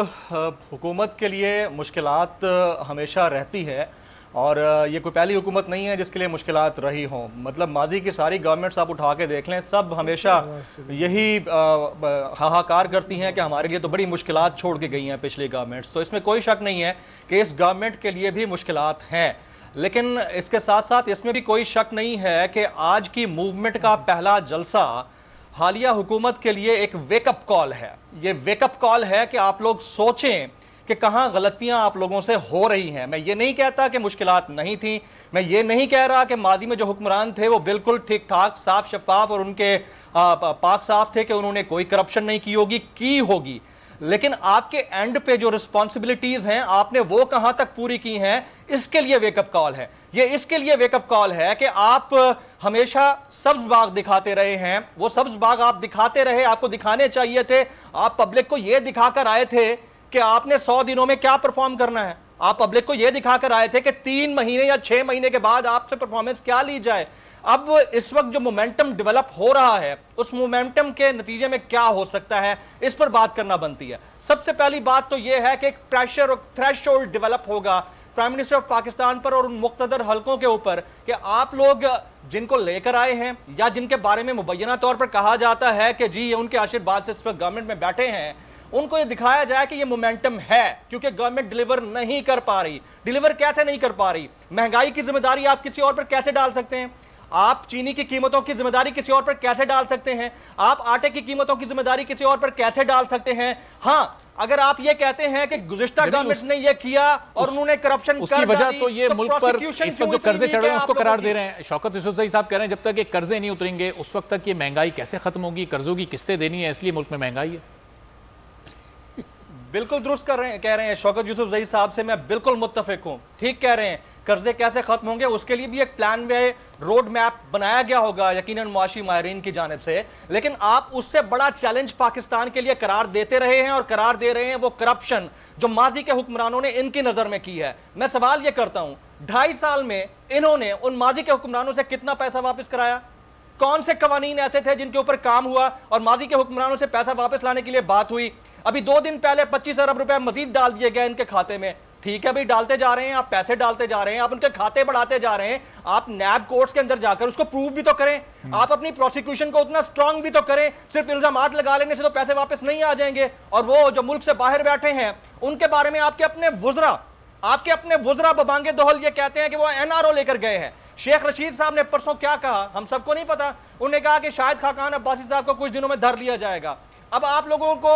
S7: हुकूमत के लिए मुश्किलात हमेशा रहती है और ये कोई पहली हुकूमत नहीं है जिसके लिए मुश्किलात रही हों। मतलब माजी की सारी गवर्नमेंट्स आप उठा के देख लें, सब हमेशा यही हाहाकार करती हैं कि हमारे लिए तो बड़ी मुश्किलात छोड़ के गई हैं पिछली गवर्नमेंट्स। तो इसमें कोई शक नहीं है कि इस गवर्नमेंट के लिए भी मुश्किलात हैं, लेकिन इसके साथ साथ इसमें भी कोई शक नहीं है कि आज की मूवमेंट का पहला जलसा हालिया हुकूमत के लिए एक वेकअप कॉल है। ये वेकअप कॉल है कि आप लोग सोचें कि कहाँ गलतियां आप लोगों से हो रही हैं। मैं ये नहीं कहता कि मुश्किलात नहीं थी, मैं ये नहीं कह रहा कि माजी में जो हुक्मरान थे वो बिल्कुल ठीक ठाक साफ शफाफ और उनके पाक साफ थे कि उन्होंने कोई करप्शन नहीं की होगी, लेकिन आपके एंड पे जो रिस्पॉन्सिबिलिटीज हैं आपने वो कहां तक पूरी की हैं, इसके लिए वेकअप कॉल है। ये इसके लिए वेकअप कॉल है कि आप हमेशा सब्ज बाग दिखाते रहे हैं, वो सब्ज बाग आप दिखाते रहे, आपको दिखाने चाहिए थे। आप पब्लिक को ये दिखाकर आए थे कि आपने 100 दिनों में क्या परफॉर्म करना है। आप पब्लिक को यह दिखाकर आए थे कि 3 महीने या 6 महीने के बाद आपसे परफॉर्मेंस क्या ली जाए। अब इस वक्त जो मोमेंटम डेवलप हो रहा है, उस मोमेंटम के नतीजे में क्या हो सकता है, इस पर बात करना बनती है। सबसे पहली बात तो यह है कि एक प्रेशर और थ्रेशोल्ड डेवलप होगा प्राइम मिनिस्टर ऑफ पाकिस्तान पर और उन मुख्तदर हलकों के ऊपर कि आप लोग जिनको लेकर आए हैं या जिनके बारे में मुबैना तौर पर कहा जाता है कि जी ये उनके आशीर्वाद से इस वक्त गवर्नमेंट में बैठे हैं, उनको ये दिखाया जाए कि ये मोमेंटम है, क्योंकि गवर्नमेंट डिलीवर नहीं कर पा रही। डिलीवर कैसे नहीं कर पा रही? महंगाई की जिम्मेदारी आप किसी और पर कैसे डाल सकते हैं? आप चीनी की कीमतों की जिम्मेदारी किसी और पर कैसे डाल सकते हैं? आप आटे की कीमतों की जिम्मेदारी किसी और पर कैसे डाल सकते हैं? हाँ, अगर आप ये कहते हैं कि गुज़िश्ता गवर्नमेंट ने ये किया और उन्होंने करप्शन
S2: उसकी वजह तो ये मुल्क पर इस वक्त जो कर्जे चढ़े हैं उसको करार दे रहे हैं। शौकत यूसुफजई साहब कह रहे हैं जब तक ये कर्जे नहीं उतरेंगे उस वक्त तक ये महंगाई कैसे खत्म होगी? कर्जों की किस्तें देनी है, इसलिए मुल्क में महंगाई है।
S7: बिल्कुल दुरुस्त कह रहे हैं शौकत यूसुफजई साहब से मैं बिल्कुल मुत्तफिक हूं। ठीक कह रहे हैं, कर्जे कैसे खत्म होंगे उसके लिए भी एक प्लान वे रोड मैप बनाया गया होगा यकीनन मुआशी माहिरीन की जानिब से, लेकिन आप उससे बड़ा चैलेंज पाकिस्तान के लिए करार देते रहे हैं और करार दे रहे हैं वो करप्शन जो माजी के हुक्मरानों ने इनकी नजर में की है। मैं सवाल ये करता हूं, 2.5 साल में इन्होंने उन माजी के हुक्मरानों से कितना पैसा वापस कराया? कौन से कवानीन ऐसे थे जिनके ऊपर काम हुआ और माजी के हुक्मरानों से पैसा वापस लाने के लिए बात हुई? अभी 2 दिन पहले 25 अरब रुपए मजीद डाल दिए गए इनके खाते में। ठीक है भाई, डालते जा रहे हैं, आप पैसे डालते जा रहे हैं, आप उनके खाते बढ़ाते जा रहे हैं, आप नैब कोर्ट्स के अंदर जाकर उसको प्रूव भी तो करें, आप अपनी प्रोसिक्यूशन को उतना स्ट्रांग भी तो करें। सिर्फ इल्जामात लगा लेने से तो पैसे वापस नहीं आ जाएंगे। और वो जो मुल्क से बाहर बैठे हैं उनके बारे में आपके अपने वुज़रा बबांगे दोहल ये कहते हैं कि वो एनआरओ लेकर गए हैं। शेख रशीद साहब ने परसों क्या कहा हम सबको नहीं पता, उन्होंने कहा कि शायद खाकान अब्बासी साहब को कुछ दिनों में धर लिया जाएगा। अब आप लोगों को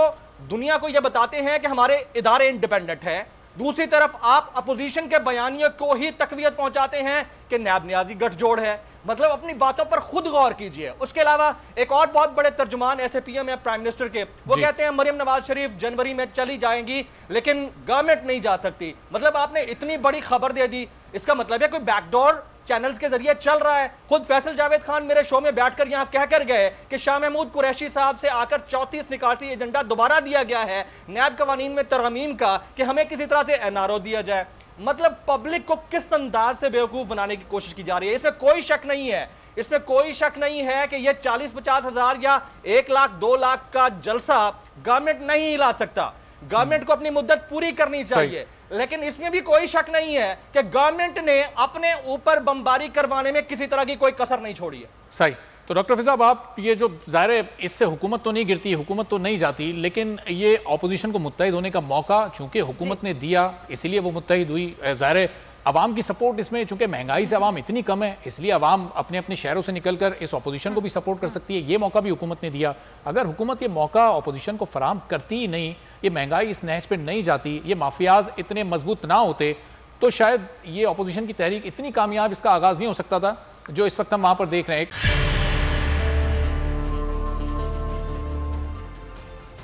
S7: दुनिया को यह बताते हैं कि हमारे इदारे इंडिपेंडेंट हैं, दूसरी तरफ आप अपोजिशन के बयानियों को ही तकवीयत पहुंचाते हैं कि नैब नियाजी गठजोड़ है। मतलब अपनी बातों पर खुद गौर कीजिए। उसके अलावा एक और बहुत बड़े तर्जुमान SAPM है प्राइम मिनिस्टर के, वो कहते हैं मरियम नवाज शरीफ जनवरी में चली जाएंगी लेकिन गवर्नमेंट नहीं जा सकती। मतलब आपने इतनी बड़ी खबर दे दी, इसका मतलब है कोई बैकडोर चैनल्स के जरिए चल रहा है। खुद फैसल जावेद खान मेरे शो में बैठकर यहां कहकर गए कि शाह महमूद कुरैशी साहब से आकर 34 निकासी एजेंडा दोबारा दिया गया है नैब कवानीन में तरमीम का कि हमें किसी तरह से एनआरओ दिया जाए। मतलब पब्लिक को किस अंदाज से बेवकूफ बनाने की कोशिश की जा रही है, इसमें कोई शक नहीं है। इसमें कोई शक नहीं है कि यह 40-50 हजार या 1 लाख 2 लाख का जलसा गवर्नमेंट नहीं हिला सकता। गवर्नमेंट को अपनी मुद्दत पूरी करनी चाहिए, लेकिन इसमें भी कोई शक नहीं है कि गवर्नमेंट ने अपने ऊपर बमबारी करवाने में किसी तरह की कोई कसर नहीं छोड़ी है।
S2: सही। तो डॉक्टर फिजा साहब, आप ये जो ज़ाहिर है इससे हुकूमत तो नहीं गिरती, हुकूमत तो नहीं जाती, लेकिन ये अपोजिशन को मुत्तहिद होने का मौका चूंकि हुकूमत ने दिया इसीलिए वो मुत्तहिद हुई। ज़ाहिर है अवाम की सपोर्ट इसमें, चूंकि महंगाई से अवाम इतनी कम है इसलिए अवाम अपने अपने शहरों से निकलकर इस अपोजिशन को भी सपोर्ट कर सकती है। ये मौका भी हुकूमत ने दिया। अगर हुकूमत ये मौका अपोजिशन को फराहम करती ही नहीं, ये महंगाई इस नहज पर नहीं जाती, ये माफियाज इतने मजबूत ना होते, तो शायद ये अपोजिशन की तहरीक इतनी कामयाब इसका आगाज़ नहीं हो सकता था जो इस वक्त हम वहाँ पर देख रहे हैं।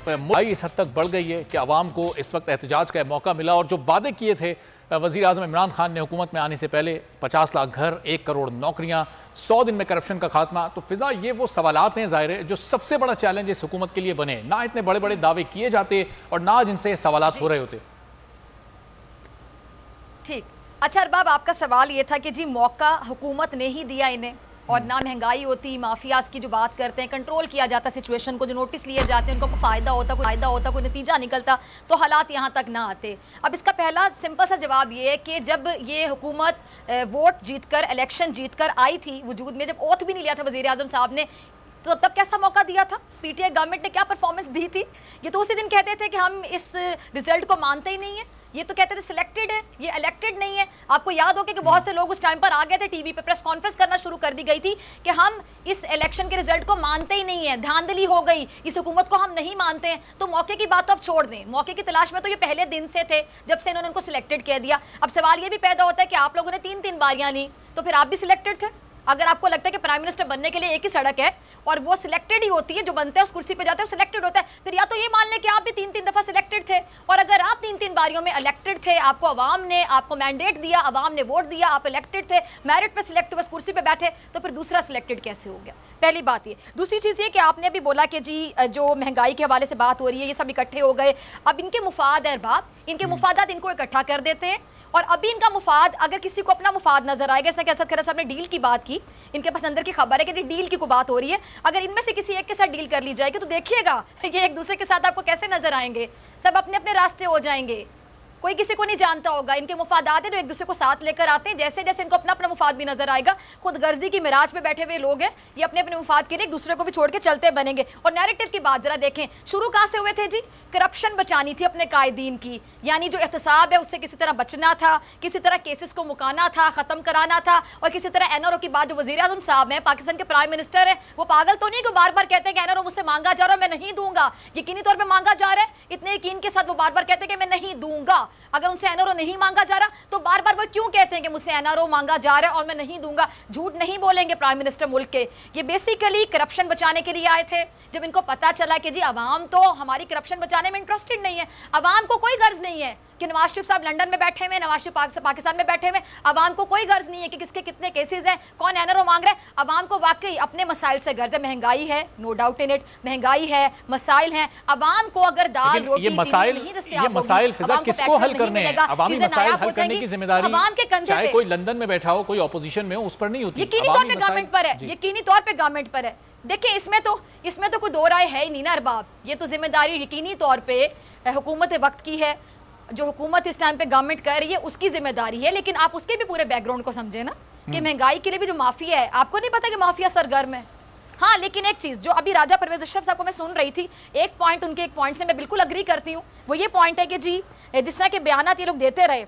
S2: इस हद तक बढ़ गई है कि आवाम को इस वक्त एहतजाज का मौका मिला और जो वादे किए थे वज़ीर आज़म इमरान खान ने हुकूमत में आने से पहले 50 लाख घर, 1 करोड़ नौकरियां, 100 दिन में करप्शन का खात्मा, तो फिजा ये वो सवालात हैं ज़ाहिर है जो सबसे बड़ा चैलेंज इस हुकूमत के लिए बने। ना इतने बड़े बड़े दावे किए जाते और ना जिनसे सवालात हो रहे होते।
S5: ठीक, अच्छा अरबाब, आपका सवाल ये था कि जी मौका हुकूमत ने ही दिया इन्हें, और ना महंगाई होती, माफियाज की जो बात करते हैं, कंट्रोल किया जाता सिचुएशन को, जो नोटिस लिए जाते हैं उनको फ़ायदा होता, कोई नतीजा निकलता तो हालात यहाँ तक ना आते। अब इसका पहला सिंपल सा जवाब ये है कि जब ये हुकूमत वोट जीतकर, इलेक्शन जीतकर आई थी वजूद में, जब ओथ भी नहीं लिया था वज़ीर आज़म साहब ने, तो तब कैसा मौका दिया था? पीटीआई गवर्नमेंट ने क्या परफॉर्मेंस दी थी? ये तो उसी दिन कहते थे कि हम इस रिजल्ट को मानते ही नहीं है, ये तो कहते थे सिलेक्टेड है, ये इलेक्टेड नहीं है। आपको याद हो कि बहुत से लोग उस टाइम पर आ गए थे, टीवी पे प्रेस कॉन्फ्रेंस करना शुरू कर दी गई थी कि हम इस इलेक्शन के रिजल्ट को मानते ही नहीं है, धांधली हो गई, इस हुकूमत को हम नहीं मानते हैं। तो मौके की बात तो अब छोड़ दें, मौके की तलाश में तो ये पहले दिन से थे जब से इन्होंने उनको सिलेक्टेड कह दिया। अब सवाल ये भी पैदा होता है कि आप लोगों ने 3-3 बारियां ली, तो फिर आप भी सिलेक्टेड थे? अगर आपको लगता है कि प्राइम मिनिस्टर बनने के लिए एक ही सड़क है और वो सिलेक्टेड ही होती है, जो बनते हैं उस कुर्सी पे जाते हैं सिलेक्टेड होता है, फिर या तो ये मान लें कि आप भी 3-3 दफा सिलेक्टेड थे, और अगर आप 3-3 बारियों में इलेक्टेड थे, आपको अवाम ने आपको मैंडेट दिया, अवाम ने वोट दिया, आप इलेक्टेड थे, मेरिट पे सिलेक्ट हुए, उस कुर्सी पे बैठे, तो फिर दूसरा सिलेक्टेड कैसे हो गया? पहली बात ये। दूसरी चीज़ ये कि आपने भी बोला कि जी जो महंगाई के हवाले से बात हो रही है, ये सब इकट्ठे हो गए, अब इनके मुफाद है बाप, इनके मुफादात इनको इकट्ठा कर देते हैं, और अभी इनका मुफाद, अगर किसी को अपना मुफाद नजर आएगा, जैसे कि असद खैर साहब ने डील की बात की, इनके पास अंदर की खबर है कि डील की कोई बात हो रही है, अगर इनमें से किसी एक के साथ डील कर ली जाएगी तो देखिएगा ये एक दूसरे के साथ आपको कैसे नजर आएंगे, सब अपने अपने रास्ते हो जाएंगे, कोई किसी को नहीं जानता होगा। इनके मुफादात है जो एक दूसरे को साथ लेकर आते हैं, जैसे जैसे इनको अपना अपना मुफाद भी नजर आएगा, खुद गर्जी की मिराज पे बैठे हुए लोग हैं, ये अपने अपने मुफाद के लिए एक दूसरे को भी छोड़ के चलते बनेंगे। और नैरेटिव की बात जरा देखें, शुरू कहाँ से हुए थे जी? करप्शन बचानी थी अपने कायदीन की, यानी जो एहतसाब है उससे किसी तरह बचना था, किसी तरह केसेस को मुकाना था, खत्म कराना था, और किसी तरह एनआरओ की बात, जो वज़ीर आज़म साहब हैं, पाकिस्तान के प्राइम मिनिस्टर हैं, वो पागल तो नहीं कि बार बार कहते हैं कि एनआरओ मुझसे मांगा जा रहा है, मैं नहीं दूंगा, यकीनी तौर पर मांगा जा रहा है, इतने यकीन के साथ वो बार बार कहते हैं कि मैं नहीं दूंगा। अगर उनसे एनआरओ नहीं मांगा जा रहा तो बार बार वो क्यों कहते हैं कि मुझसे एनआरओ मांगा जा रहा है और मैं नहीं दूंगा? झूठ नहीं बोलेंगे प्राइम मिनिस्टर मुल्क के। ये बेसिकली करप्शन बचाने के लिए आए थे। जब इनको पता चला कि जी अवाम तो हमारी करप्शन बचाने में इंटरेस्टेड नहीं है, अवाम को कोई गर्ज नहीं है कि नवाज शरीफ साहब लंदन में बैठे हुए, नवाज शरीफ पाकिस्तान में बैठे हुए, अवाम को कोई गर्ज नहीं है कि किसके कितने केसेस हैं, कौन एनआरओ मांग रहा है। अवाम को वाकई अपने मसाइल से गर्ज है, महंगाई है, नो डाउट इन इट, महंगाई है, मसाइल हैं। अवाम को अगर दाल रोटी
S2: ये मसाइल फिजा किसको हल करने हैं? अवामी मसाइल हल करने की जिम्मेदारी
S5: अवाम के कंधे
S2: चाहे कोई लंदन में बैठा हो, कोई ऑपोजिशन में हो, उस पर नहीं होती।
S5: यकीनी तौर पे गवर्नमेंट पर है, यकीनी तौर पे गवर्नमेंट पर है। देखिए इसमें तो कोई दो राय है ही नहीं ना अरबाब, ये तो जिम्मेदारी यकीनी तौर पे हुकूमत वक्त की है, जो हुकूमत इस टाइम पे गवर्नमेंट कर रही है उसकी जिम्मेदारी है। लेकिन आप उसके भी पूरे बैकग्राउंड को समझे ना, कि महंगाई के लिए भी जो माफिया है, आपको नहीं पता कि माफिया सरगर्म है। हाँ, लेकिन एक चीज जो अभी राजा परवेज अशरफ साहब को मैं सुन रही थी, एक पॉइंट से मैं बिल्कुल अग्री करती हूँ, वो ये पॉइंट है कि जी जिस तरह के बयानात ये लोग देते रहे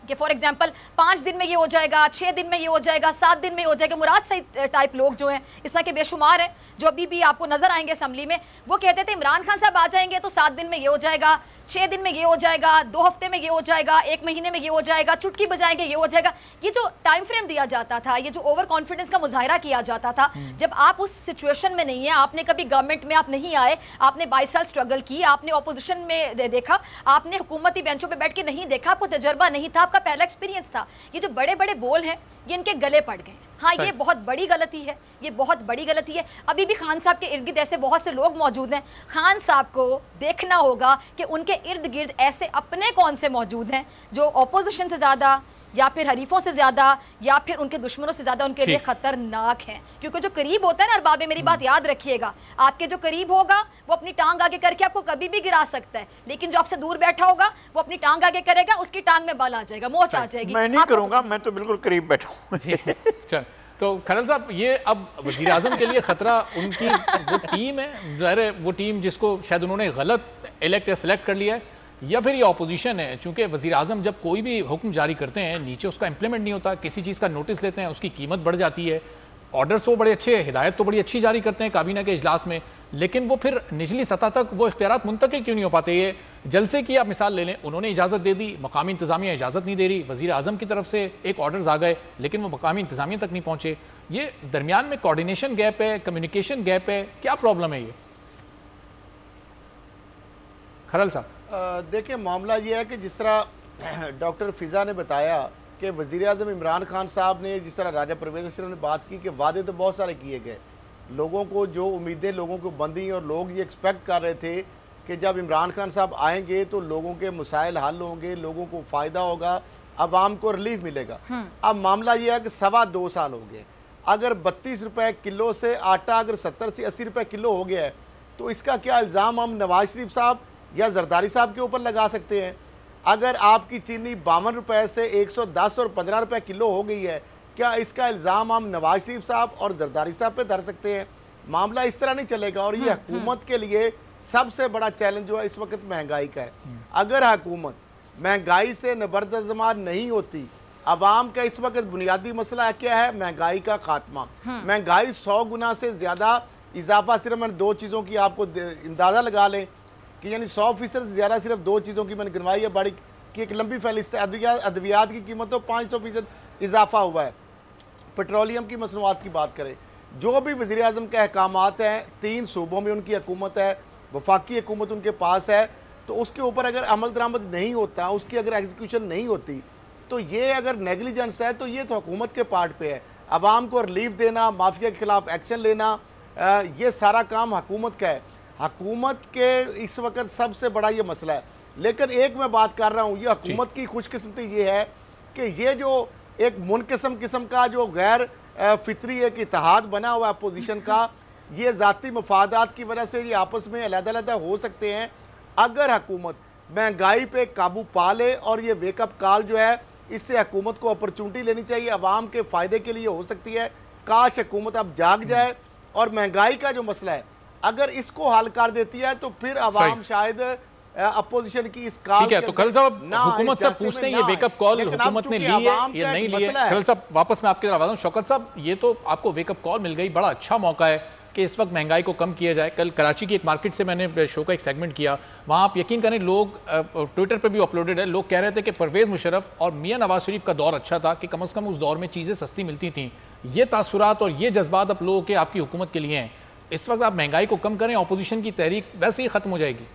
S5: कि फॉर एग्जांपल 5 दिन में ये हो जाएगा, 6 दिन में ये हो जाएगा, 7 दिन में ये हो जाएगा, मुराद सईद टाइप लोग जो हैं इस तरह के बेशुमार हैं जो अभी भी आपको नजर आएंगे असम्बली में। वो कहते थे इमरान खान साहब आ जाएंगे तो 7 दिन में ये हो जाएगा, 6 दिन में ये हो जाएगा, 2 हफ्ते में ये हो जाएगा, 1 महीने में ये हो जाएगा, चुटकी बजाएंगे ये हो जाएगा। ये जो टाइम फ्रेम दिया जाता था, ये जो ओवर कॉन्फिडेंस का मुजाहिरा किया जाता था, जब आप उस सिचुएशन में नहीं है, आपने कभी गवर्नमेंट में आप नहीं आए, आपने 22 साल स्ट्रगल की, आपने ऑपोजिशन में देखा, आपने हुकूमती बेंचों पे बैठ के नहीं देखा, आपको तजर्बा नहीं था, आपका पहला एक्सपीरियंस था, ये जो बड़े बड़े बोल हैं ये इनके गले पड़ गए। हाँ, ये बहुत बड़ी गलती है, ये बहुत बड़ी गलती है। अभी भी खान साहब के इर्द गिर्द ऐसे बहुत से लोग मौजूद हैं, खान साहब को देखना होगा कि उनके इर्द गिर्द ऐसे अपने कौन से मौजूद हैं जो ऑपोजिशन से ज़्यादा या फिर हरीफों से ज़्यादा या फिर उनके दुश्मनों से ज़्यादा उनके लिए खतरनाक हैं। क्योंकि जो करीब होता है ना अरबाब, मेरी बात याद रखिएगा, आपके जो करीब होगा वो अपनी टांग आगे करके आपको कभी भी गिरा सकता है, लेकिन जो आपसे दूर बैठा होगा वो अपनी टांग आगे करेगा, उसकी टांग में बल आ जाएगा, मोच आ जाएगी।
S3: मैं नहीं करूंगा, मैं तो बिल्कुल करीब बैठा हूँ।
S2: तो खरल साहब, ये अब वज़ीर आज़म के लिए खतरा उनकी वो टीम है, ज़ाहिर है वो टीम जिसको शायद उन्होंने गलत इलेक्ट या सिलेक्ट कर लिया है, या फिर ये ऑपोजिशन है। चूंकि वज़ीर आज़म जब कोई भी हुक्म जारी करते हैं नीचे उसका इम्प्लीमेंट नहीं होता, किसी चीज़ का नोटिस लेते हैं उसकी कीमत बढ़ जाती है, ऑर्डर्स तो बड़े अच्छे, हिदायत तो बड़ी अच्छी जारी करते हैं काबीना के इजलास में, लेकिन वो फिर निचली सतह तक वो इख्तियारात मुंतकिल क्यों नहीं हो पाते? ये जलसे की आप मिसाल ले लें, उन्होंने इजाज़त दे दी, मकामी इंतज़ामिया इजाज़त नहीं दे रही, वज़ीर आज़म की तरफ से एक ऑर्डर्स आ गए लेकिन वो मकामी इंतज़ामिया तक नहीं पहुँचे। ये दरमियान में कोऑर्डिनेशन गैप है, कम्युनिकेशन गैप है, क्या प्रॉब्लम है ये? खरल साहब
S6: देखिए, मामला ये है कि जिस तरह डॉक्टर फिजा ने बताया कि वज़ीर-ए-आज़म इमरान खान साहब ने, जिस तरह राजा परवेज़ अशरफ ने बात की कि वादे तो बहुत सारे किए गए, लोगों को जो उम्मीदें लोगों को बंधी और लोग ये एक्सपेक्ट कर रहे थे कि जब इमरान खान साहब आएंगे तो लोगों के मसाइल हल होंगे, लोगों को फ़ायदा होगा, आवाम को रिलीफ मिलेगा। अब मामला ये है कि 2.25 साल हो गए। अगर 32 रुपये किलो से आटा अगर 70 से 80 रुपये किलो हो गया है तो इसका क्या इल्ज़ाम हम नवाज शरीफ साहब या जरदारी साहब के ऊपर लगा सकते हैं? अगर आपकी चीनी 52 रुपये से 110 और 15 रुपये किलो हो गई है, क्या इसका इल्ज़ाम हम नवाज शरीफ साहब और जरदारी साहब पे धर सकते हैं? मामला इस तरह नहीं चलेगा। और ये हुकूमत के लिए सबसे बड़ा चैलेंज जो है इस वक्त महंगाई का है। अगर हुकूमत महंगाई से नबर्दजमान नहीं होती, आवाम का इस वक्त बुनियादी मसला क्या है? महंगाई का खात्मा। महंगाई 100 गुना से ज़्यादा इजाफा, सिर्फ मैंने 2 चीज़ों की आपको अंदाज़ा लगा लें कि यानी 100% से ज़्यादा सिर्फ 2 चीज़ों की मैंने गिनवाई है। बड़ी की एक लंबी फहरिस्त है। अद्वियात की कीमत तो 500% इजाफा हुआ है। पेट्रोलियम की मसनूआत की बात करें, जो भी वज़ीर आज़म के अहकामात हैं, 3 सूबों में उनकी हुकूमत है, वफाकी हुकूमत उनके पास है, तो उसके ऊपर अगर अमल दरामद नहीं होता, उसकी अगर एग्जीक्यूशन नहीं होती, तो ये अगर नेगलिजेंस है तो ये तो हुकूमत के पार्ट पे है। आवाम को रिलीफ देना, माफिया के खिलाफ एक्शन लेना, ये सारा काम हुकूमत का है। हुकूमत के इस वक्त सबसे बड़ा ये मसला है। लेकिन एक मैं बात कर रहा हूँ, ये हुकूमत की खुशकिस्मती ये है कि ये जो एक मुनकिस्म किस्म का जो गैर फितरी एक इत्तेहाद बना हुआ है अपोजिशन का, ये ज़ाती मफादात की वजह से ये आपस में अलग-अलग हो सकते हैं। अगर हुकूमत महंगाई पे काबू पा ले और ये वेकअप कॉल जो है, इससे हुकूमत को अपॉर्चुनिटी लेनी चाहिए, आवाम के फ़ायदे के लिए हो सकती है। काश हुकूमत अब जाग जाए और महंगाई का जो मसला है अगर इसको हल कर देती है तो फिर आवाम शायद अपोजिशन की इस कॉल।
S2: ठीक है, तो खलल साहब हुकूमत से पूछते हैं, ये वेकअप कॉल हुकूमत ने ली है या नहीं ली है? खलल साहब वापस मैं आपकी तरफ आता हूं। शौकत साहब, ये तो आपको वेकअप कॉल मिल गई, बड़ा अच्छा मौका है कि इस वक्त महंगाई को कम किया जाए। कल कराची की एक मार्केट से मैंने शो का एक सेगमेंट किया, वहाँ आप यकीन करें लोग, ट्विटर पर भी अपलोडेड है, लोग कह रहे थे कि परवेज़ मुशर्रफ और मियां नवाज शरीफ का दौर अच्छा था कि कम से कम उस दौर में चीज़ें सस्ती मिलती थीं। ये तासुरात और ये जज्बात अब लोगों के आपकी हुकूमत के लिए हैं। इस वक्त आप महंगाई को कम करें, अपोजिशन की तहरीक वैसे ही ख़त्म हो जाएगी।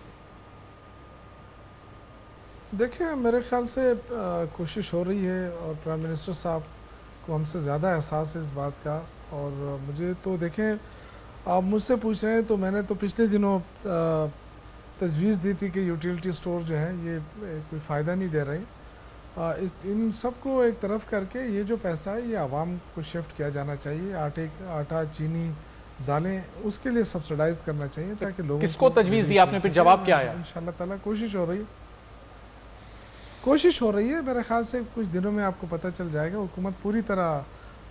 S4: देखिए, मेरे ख्याल से कोशिश हो रही है और प्राइम मिनिस्टर साहब को हमसे ज़्यादा एहसास है इस बात का। और मुझे तो देखें, आप मुझसे पूछ रहे हैं तो मैंने तो पिछले दिनों तजवीज़ दी थी कि यूटिलिटी स्टोर जो है ये कोई फ़ायदा नहीं दे रही। इन सब को एक तरफ करके ये जो पैसा है ये आवाम को शिफ्ट किया जाना चाहिए। आटा, चीनी, दालें, उसके लिए सब्सिडाइज करना चाहिए ताकि लोगों
S2: किसको तजवीज़ दी आपने, फिर जवाब क्या आया?
S4: इंशाअल्लाह ताला कोशिश हो रही है। मेरे ख्याल से कुछ दिनों में आपको पता चल जाएगा। हुकूमत पूरी तरह,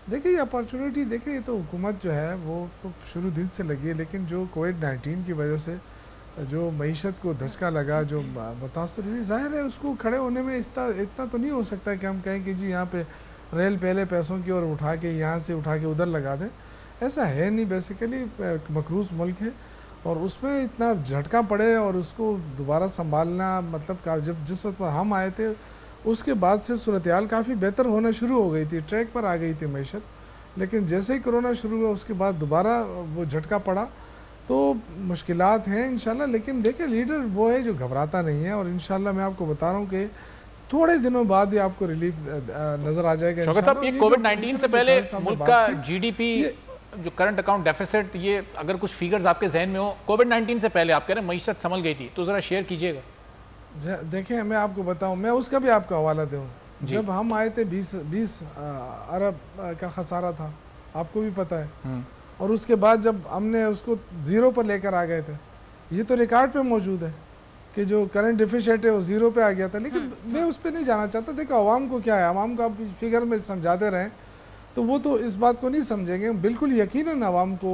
S4: देखिए ये अपॉर्चुनिटी, देखिए ये तो हुकूमत जो है वो तो शुरू दिन से लगी है, लेकिन जो कोविड-19 की वजह से जो मईशत को धचका लगा, जो मुतासर हुई, ज़ाहिर है उसको खड़े होने में इतना तो नहीं हो सकता कि हम कहें कि जी यहाँ पे रेल पहले पैसों की ओर उठा के यहाँ से उठा के उधर लगा दें। ऐसा है नहीं। बेसिकली मकरूज़ मुल्क है और उसमें इतना झटका पड़े और उसको दोबारा संभालना, मतलब जब जिस वक्त हम आए थे उसके बाद से सूरत हाल काफ़ी बेहतर होना शुरू हो गई थी, ट्रैक पर आ गई थी मैशत। लेकिन जैसे ही कोरोना शुरू हुआ उसके बाद दोबारा वो झटका पड़ा, तो मुश्किलात हैं इंशाल्लाह। लेकिन देखिए, लीडर वो है जो घबराता नहीं है और इंशाल्लाह मैं आपको बता रहा हूँ कि थोड़े दिनों बाद ही आपको रिलीफ नज़र आ जाएगा।
S2: शौकत साहब, ये कोविड-19 से पहले मुल्क का जीडीपी, जो करंट अकाउंट डेफिसिट, ये अगर कुछ फिगर्स आपके जहन में हो, कोविड-19 से पहले आप कह रहे हैं मईशत संभल गई थी, तो ज़रा शेयर कीजिएगा।
S4: देखिए, मैं आपको बताऊं, मैं उसका भी आपको हवाला दूं। जब हम आए थे 20 अरब का खसारा था, आपको भी पता है। और उसके बाद जब हमने उसको ज़ीरो पर लेकर आ गए थे, ये तो रिकॉर्ड पे मौजूद है कि जो करंट डिफिशिट है वो ज़ीरो पे आ गया था। लेकिन मैं उस पर नहीं जाना चाहता। देखो, आवाम को क्या है, आवाम को आप फिगर में समझाते रहें तो वो तो इस बात को नहीं समझेंगे। बिल्कुल यकीनन आवाम को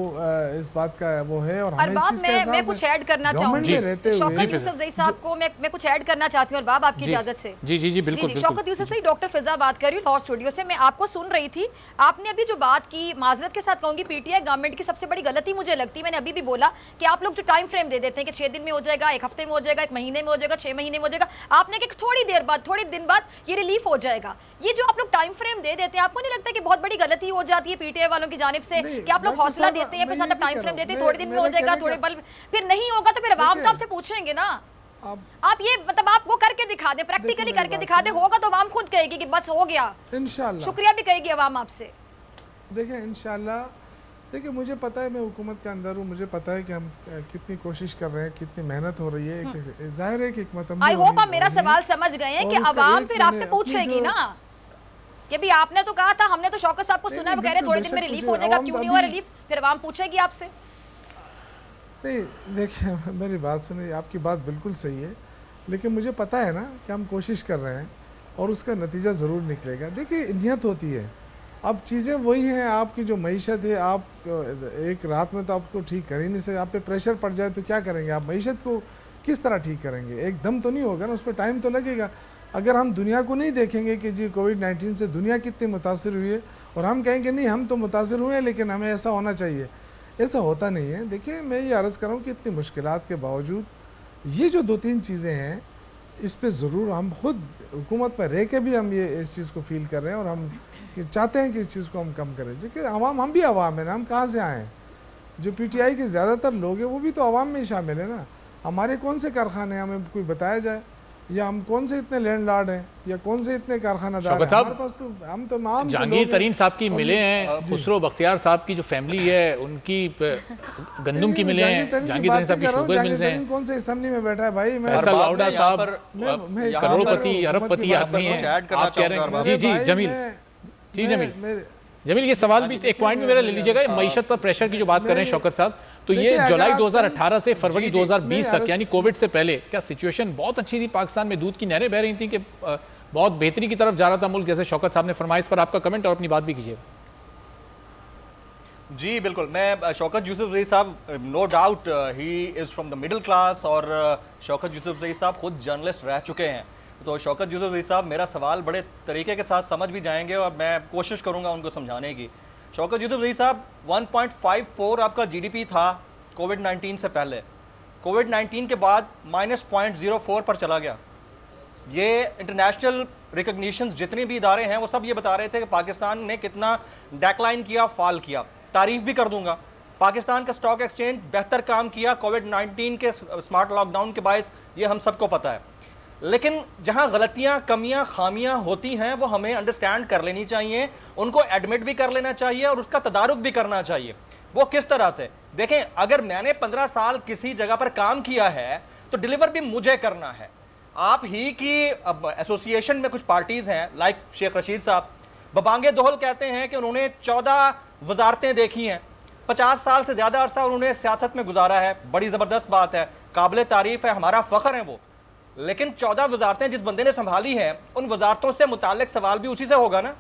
S4: इस बात का वो है। और हमें इस चीज़ का एहसास है।
S5: मैं कुछ ऐड करना चाहूंगी शौकत यूसुफजई साहब को, मैं कुछ ऐड करना चाहती हूँ और बाब आपकी इजाजत से।
S2: जी बिल्कुल।
S5: शौकत यूसुफजई, डॉक्टर फिजा बात कर रही हूँ लाहौर स्टूडियो से। मैं आपको सुन रही थी, आपने अभी जो बात की, माजरत के साथ कहूंगी, पीटीआई गवर्नमेंट की सबसे बड़ी गलती मुझे लगती है, मैंने अभी भी बोला कि आप लोग जो टाइम फ्रेम दे देते हैं कि 6 दिन में हो जाएगा, 1 हफ्ते में हो जाएगा, 1 महीने में हो जाएगा, 6 महीने में हो जाएगा, आपने कि थोड़ी देर बाद, थोड़े दिन बाद ये रिलीफ हो जाएगा। ये जो आप लोग टाइम फ्रेम दे देते हैं, आपको नहीं लगता कि बहुत बड़ी गलती हो जाती है पीटीआई वालों की जानिब से कि आप लोग हौसला देते हैं, फिर टाइम फ्रेम देते हैं, थोड़े दिन में हो जाएगा, थोड़े पल, फिर नहीं होगा तो फिर आवाम तो आपसे पूछेंगे ना। आप ये मतलब आप वो करके दिखा दे, प्रैक्टिकली करके दिखा दे, होगा तो आवाम खुद कहेगी कि बस हो गया,
S4: इंशाल्लाह
S5: शुक्रिया भी कहेगी आवाम आपसे।
S4: देखें इंशाल्लाह, देखिए मुझे पता है मैं हुकूमत के अंदर हूँ, मुझे पता है कि हम कितनी कोशिश कर रहे हैं, कितनी मेहनत हो रही है, जाहिर है कि हिकमत अमली
S5: आई होप आप मेरा सवाल समझ गए हैं कि आवाम फिर आपसे पूछेगी ना कि भी आपने तो कहा था, हमने तो शौकत साहब को सुना है, वो कह रहे थोड़े दिन में रिलीफ हो जाएगा, क्यों नहीं हुआ रिलीफ, फिर आवाम पूछेगी आपसे।
S4: नहीं देखिए मेरी बात सुनिए, आपकी बात बिल्कुल सही है, लेकिन मुझे पता है ना कि हम कोशिश कर रहे हैं और उसका नतीजा ज़रूर निकलेगा। देखिए नियत होती है, अब चीज़ें वही हैं, आपकी जो मईशत है, आप एक रात में तो आपको ठीक कर ही नहीं सकते, आप पे प्रेशर पड़ जाए तो क्या करेंगे, आप मईशत को किस तरह ठीक करेंगे, एकदम तो नहीं होगा ना, उस पर टाइम तो लगेगा। अगर हम दुनिया को नहीं देखेंगे कि जी कोविड-19 से दुनिया कितनी मुतासर हुई है और हम कहेंगे नहीं हम तो मुतासर हुए हैं लेकिन हमें ऐसा होना चाहिए, ऐसा होता नहीं है। देखिए मैं ये अर्ज़ कर रहा हूँ कि इतनी मुश्किलात के बावजूद ये जो 2-3 चीज़ें हैं, इस पे ज़रूर हम खुद हुकूमत पर रह के भी हम ये इस चीज़ को फील कर रहे हैं और हम चाहते हैं कि इस चीज़ को हम कम करें। देखिए आवाम, हम भी आवाम है ना, हम कहाँ से आए हैं, जो PTI के ज़्यादातर लोग हैं वो भी तो आवाम में ही शामिल है ना। हमारे कौन से कारखाने हैं, हमें कोई बताया जाए, या हम कौन से इतने लैंडलॉर्ड हैं, या कौन से इतने कारखानादार हैं हमारे पास, तो हम तो आम
S2: जहांगीर तरीन साहब की मिले हैं, खुसरो बख्तियार साहब की जो फैमिली है उनकी गंदम की मिले हैं, जहांगीर तरीन साहब की शुगर मिल्स हैं,
S4: कौन से असेंबली में बैठा है भाई, मैं
S2: लाउडा साहब करोड़पति अरबपति आदमी हैं, आप कह रहे हैं। जी जी जमील, जी जमील ये सवाल भी एक पॉइंट में मेरा ले लीजिएगा, मईशत पर प्रेशर की जो बात कर रहे हैं शौकत साहब, तो ये जुलाई 2018 से फरवरी 2020 तक यानी कोविड से पहले क्या सिचुएशन बहुत अच्छी थी पाकिस्तान में, दूध की नहरें बह रही थी कि बहुत बेहतरी की तरफ जा रहा था मुल्क, जैसे शौकत साहब ने फरमाया, इस पर आपका कमेंट और अपनी बात भी कीजिए।
S7: जी बिल्कुल, मैं शौकत यूसुफजई साहब, no doubt he is from the middle class, और शौकत यूसुफजई साहब खुद जर्नलिस्ट रह चुके हैं, तो शौकत यूसुफजई साहब मेरा सवाल बड़े तरीके के साथ समझ भी जाएंगे और मैं कोशिश करूंगा उनको समझाने की। शौकत यूसुफजई साहब 1.54 आपका GDP था कोविड-19 से पहले, कोविड-19 के बाद -0.04 पर चला गया। ये इंटरनेशनल रिकग्निशंस जितने भी इदारे हैं वो सब ये बता रहे थे कि पाकिस्तान ने कितना डेक्लाइन किया, फॉल किया। तारीफ भी कर दूंगा, पाकिस्तान का स्टॉक एक्सचेंज बेहतर काम किया कोविड-19 के स्मार्ट लॉकडाउन के बायस, ये हम सबको पता है। लेकिन जहां गलतियां, कमियां, खामियां होती हैं वो हमें अंडरस्टैंड कर लेनी चाहिए, उनको एडमिट भी कर लेना चाहिए और उसका तदारुक भी करना चाहिए। वो किस तरह से, देखें अगर मैंने 15 साल किसी जगह पर काम किया है तो डिलीवर भी मुझे करना है। आप ही की एसोसिएशन में कुछ पार्टीज हैं लाइक शेख रशीद साहब, बबांगे दोहल कहते हैं कि उन्होंने 14 वजारतें देखी हैं, 50 साल से ज्यादा अरसा उन्होंने सियासत में गुजारा है, बड़ी जबरदस्त बात है, काबिल तारीफ है, हमारा फख्र है वो। लेकिन 14 वजारतें जिस बंदे ने संभाली हैं, उन वजारतों से मुताल्लिक सवाल भी उसी से होगा ना,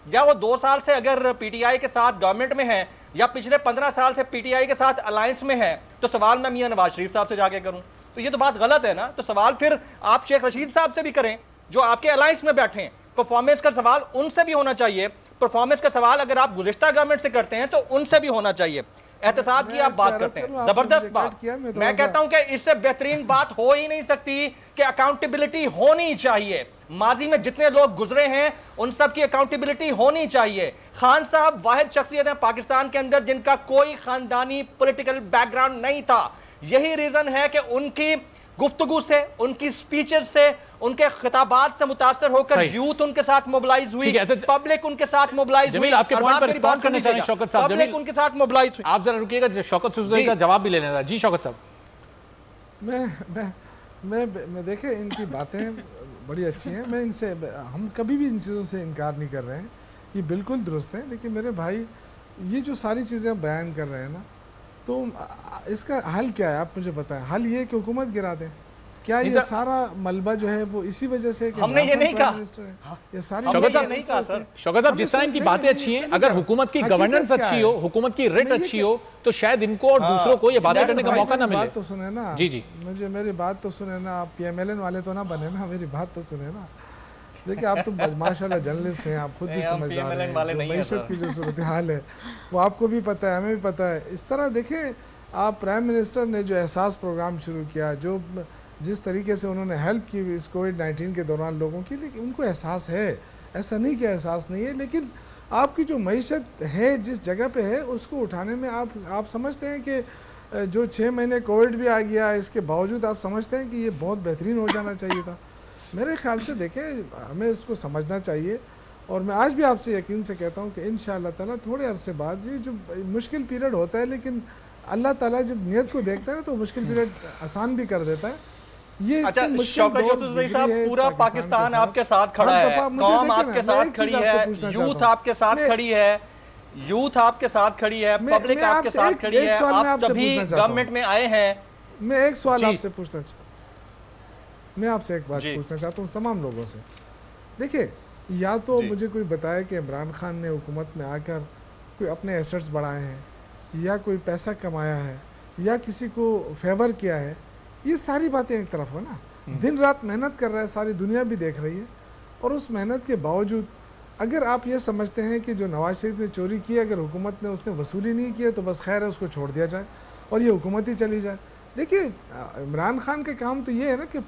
S7: या वो 2 साल से अगर PTI के साथ गवर्नमेंट में है या पिछले 15 साल से PTI के साथ अलायंस में है, तो सवाल मैं मियां नवाज शरीफ साहब से जाके करूं, तो ये तो बात गलत है ना। तो सवाल फिर आप शेख रशीद साहब से भी करें जो आपके अलायंस में बैठे हैं, परफॉर्मेंस का सवाल उनसे भी होना चाहिए, परफॉर्मेंस का सवाल अगर आप गुज़िश्ता गवर्नमेंट से करते हैं तो उनसे भी होना चाहिए। एहतसाब की आप बात करते हैं, जबरदस्त बात, मैं कहता हूं कि इससे बेहतरीन बात हो ही नहीं सकती कि अकाउंटेबिलिटी होनी चाहिए। माजी में जितने लोग गुजरे हैं उन सब की अकाउंटेबिलिटी होनी चाहिए। खान साहब वाहिद शख्सियत है पाकिस्तान के अंदर जिनका कोई खानदानी पॉलिटिकल बैकग्राउंड नहीं था। यही रीजन है कि उनकी गुफ्तगू से, उनकी स्पीचेस से, उनके खिताबात से मुतासर होकर यूथ उनके साथ मोबिलाइज हुई, पब्लिक उनके साथ मोबिलाइज हुई।
S2: आपके पॉइंट पर रिस्पॉन्ड करना चाहिए शौकत साहब,
S7: पब्लिक उनके साथ मोबिलाइज हुई।
S2: आप जरा रुकिएगा, शौकत सूजई का जवाब भी लेने था। जी शौकत साहब,
S4: मैं देखे इनकी बातें बड़ी अच्छी हैं, मैं इनसे, हम कभी भी इन चीज़ों से इनकार नहीं कर रहे हैं, ये बिल्कुल दुरुस्त है। लेकिन मेरे भाई ये जो सारी चीज़ें बयान कर रहे हैं ना, तो इसका हल क्या है आप मुझे बताएं। हल ये कि हुकूमत गिरा दें, क्या ये सारा मलबा जो है वो इसी वजह से कि
S7: हमने ये नहीं कहा,
S4: ये सारी
S2: शौकत साहब जिस तरह इनकी बातें अच्छी हैं, अगर हुकूमत की गवर्नेंस अच्छी हो, हुकूमत की रेट अच्छी हो, तो शायद इनको और दूसरों को ये बातें करने का मौका ना मिले।
S4: बात तो सुने ना,
S2: जी जी
S4: मुझे मेरी बात तो सुने ना, आप PMLN वाले तो ना बने ना, मेरी बात तो सुने ना। देखिए आप तो माशाल्लाह जर्नलिस्ट हैं, आप खुद भी समझदार हैं, मईशत की जो सूरत हाल है वो आपको भी पता है, हमें भी पता है। इस तरह देखें आप प्राइम मिनिस्टर ने जो एहसास प्रोग्राम शुरू किया, जो जिस तरीके से उन्होंने हेल्प की इस कोविड-19 के दौरान लोगों की, लेकिन उनको एहसास है, ऐसा नहीं कि एहसास नहीं है। लेकिन आपकी जो मईशत है जिस जगह पे है उसको उठाने में आप समझते हैं कि जो 6 महीने कोविड भी आ गया, इसके बावजूद आप समझते हैं कि ये बहुत बेहतरीन हो जाना चाहिए था? मेरे ख्याल से देखें, हमें इसको समझना चाहिए। और मैं आज भी आपसे यकीन से कहता हूँ कि इंशाअल्लाह ताला थोड़े अरसे बाद ये जो मुश्किल पीरियड होता है, लेकिन अल्लाह ताला जब नियत को देखता है ना तो मुश्किल पीरियड आसान भी कर देता है। ये
S7: अच्छा शौकत यूसुफ भाई साहब, पूरा पाकिस्तान आपके साथ खड़ा है, कौम आपके साथ खड़ी है, यूथ आपके साथ खड़ी है, यूथ आपके साथ खड़ी है, पब्लिक आपके साथ खड़ी है, आप कभी गवर्नमेंट में आए हैं?
S4: मैं एक सवाल आपसे पूछना मैं आपसे एक बात पूछना चाहता हूँ तमाम लोगों से। देखिए, या तो मुझे कोई बताए कि इमरान खान ने हुकूमत में आकर कोई अपने एसेट्स बढ़ाए हैं, या कोई पैसा कमाया है, या किसी को फेवर किया है। ये सारी बातें एक तरफ हो ना, दिन रात मेहनत कर रहा है, सारी दुनिया भी देख रही है, और उस मेहनत के बावजूद अगर आप ये समझते हैं कि जो नवाज शरीफ ने चोरी की, अगर हुकूमत ने उसने वसूली नहीं की है तो बस खैर है, उसको छोड़ दिया जाए और ये हुकूमत ही चली जाए। देखिए, इमरान खान का काम तो ये है ना कि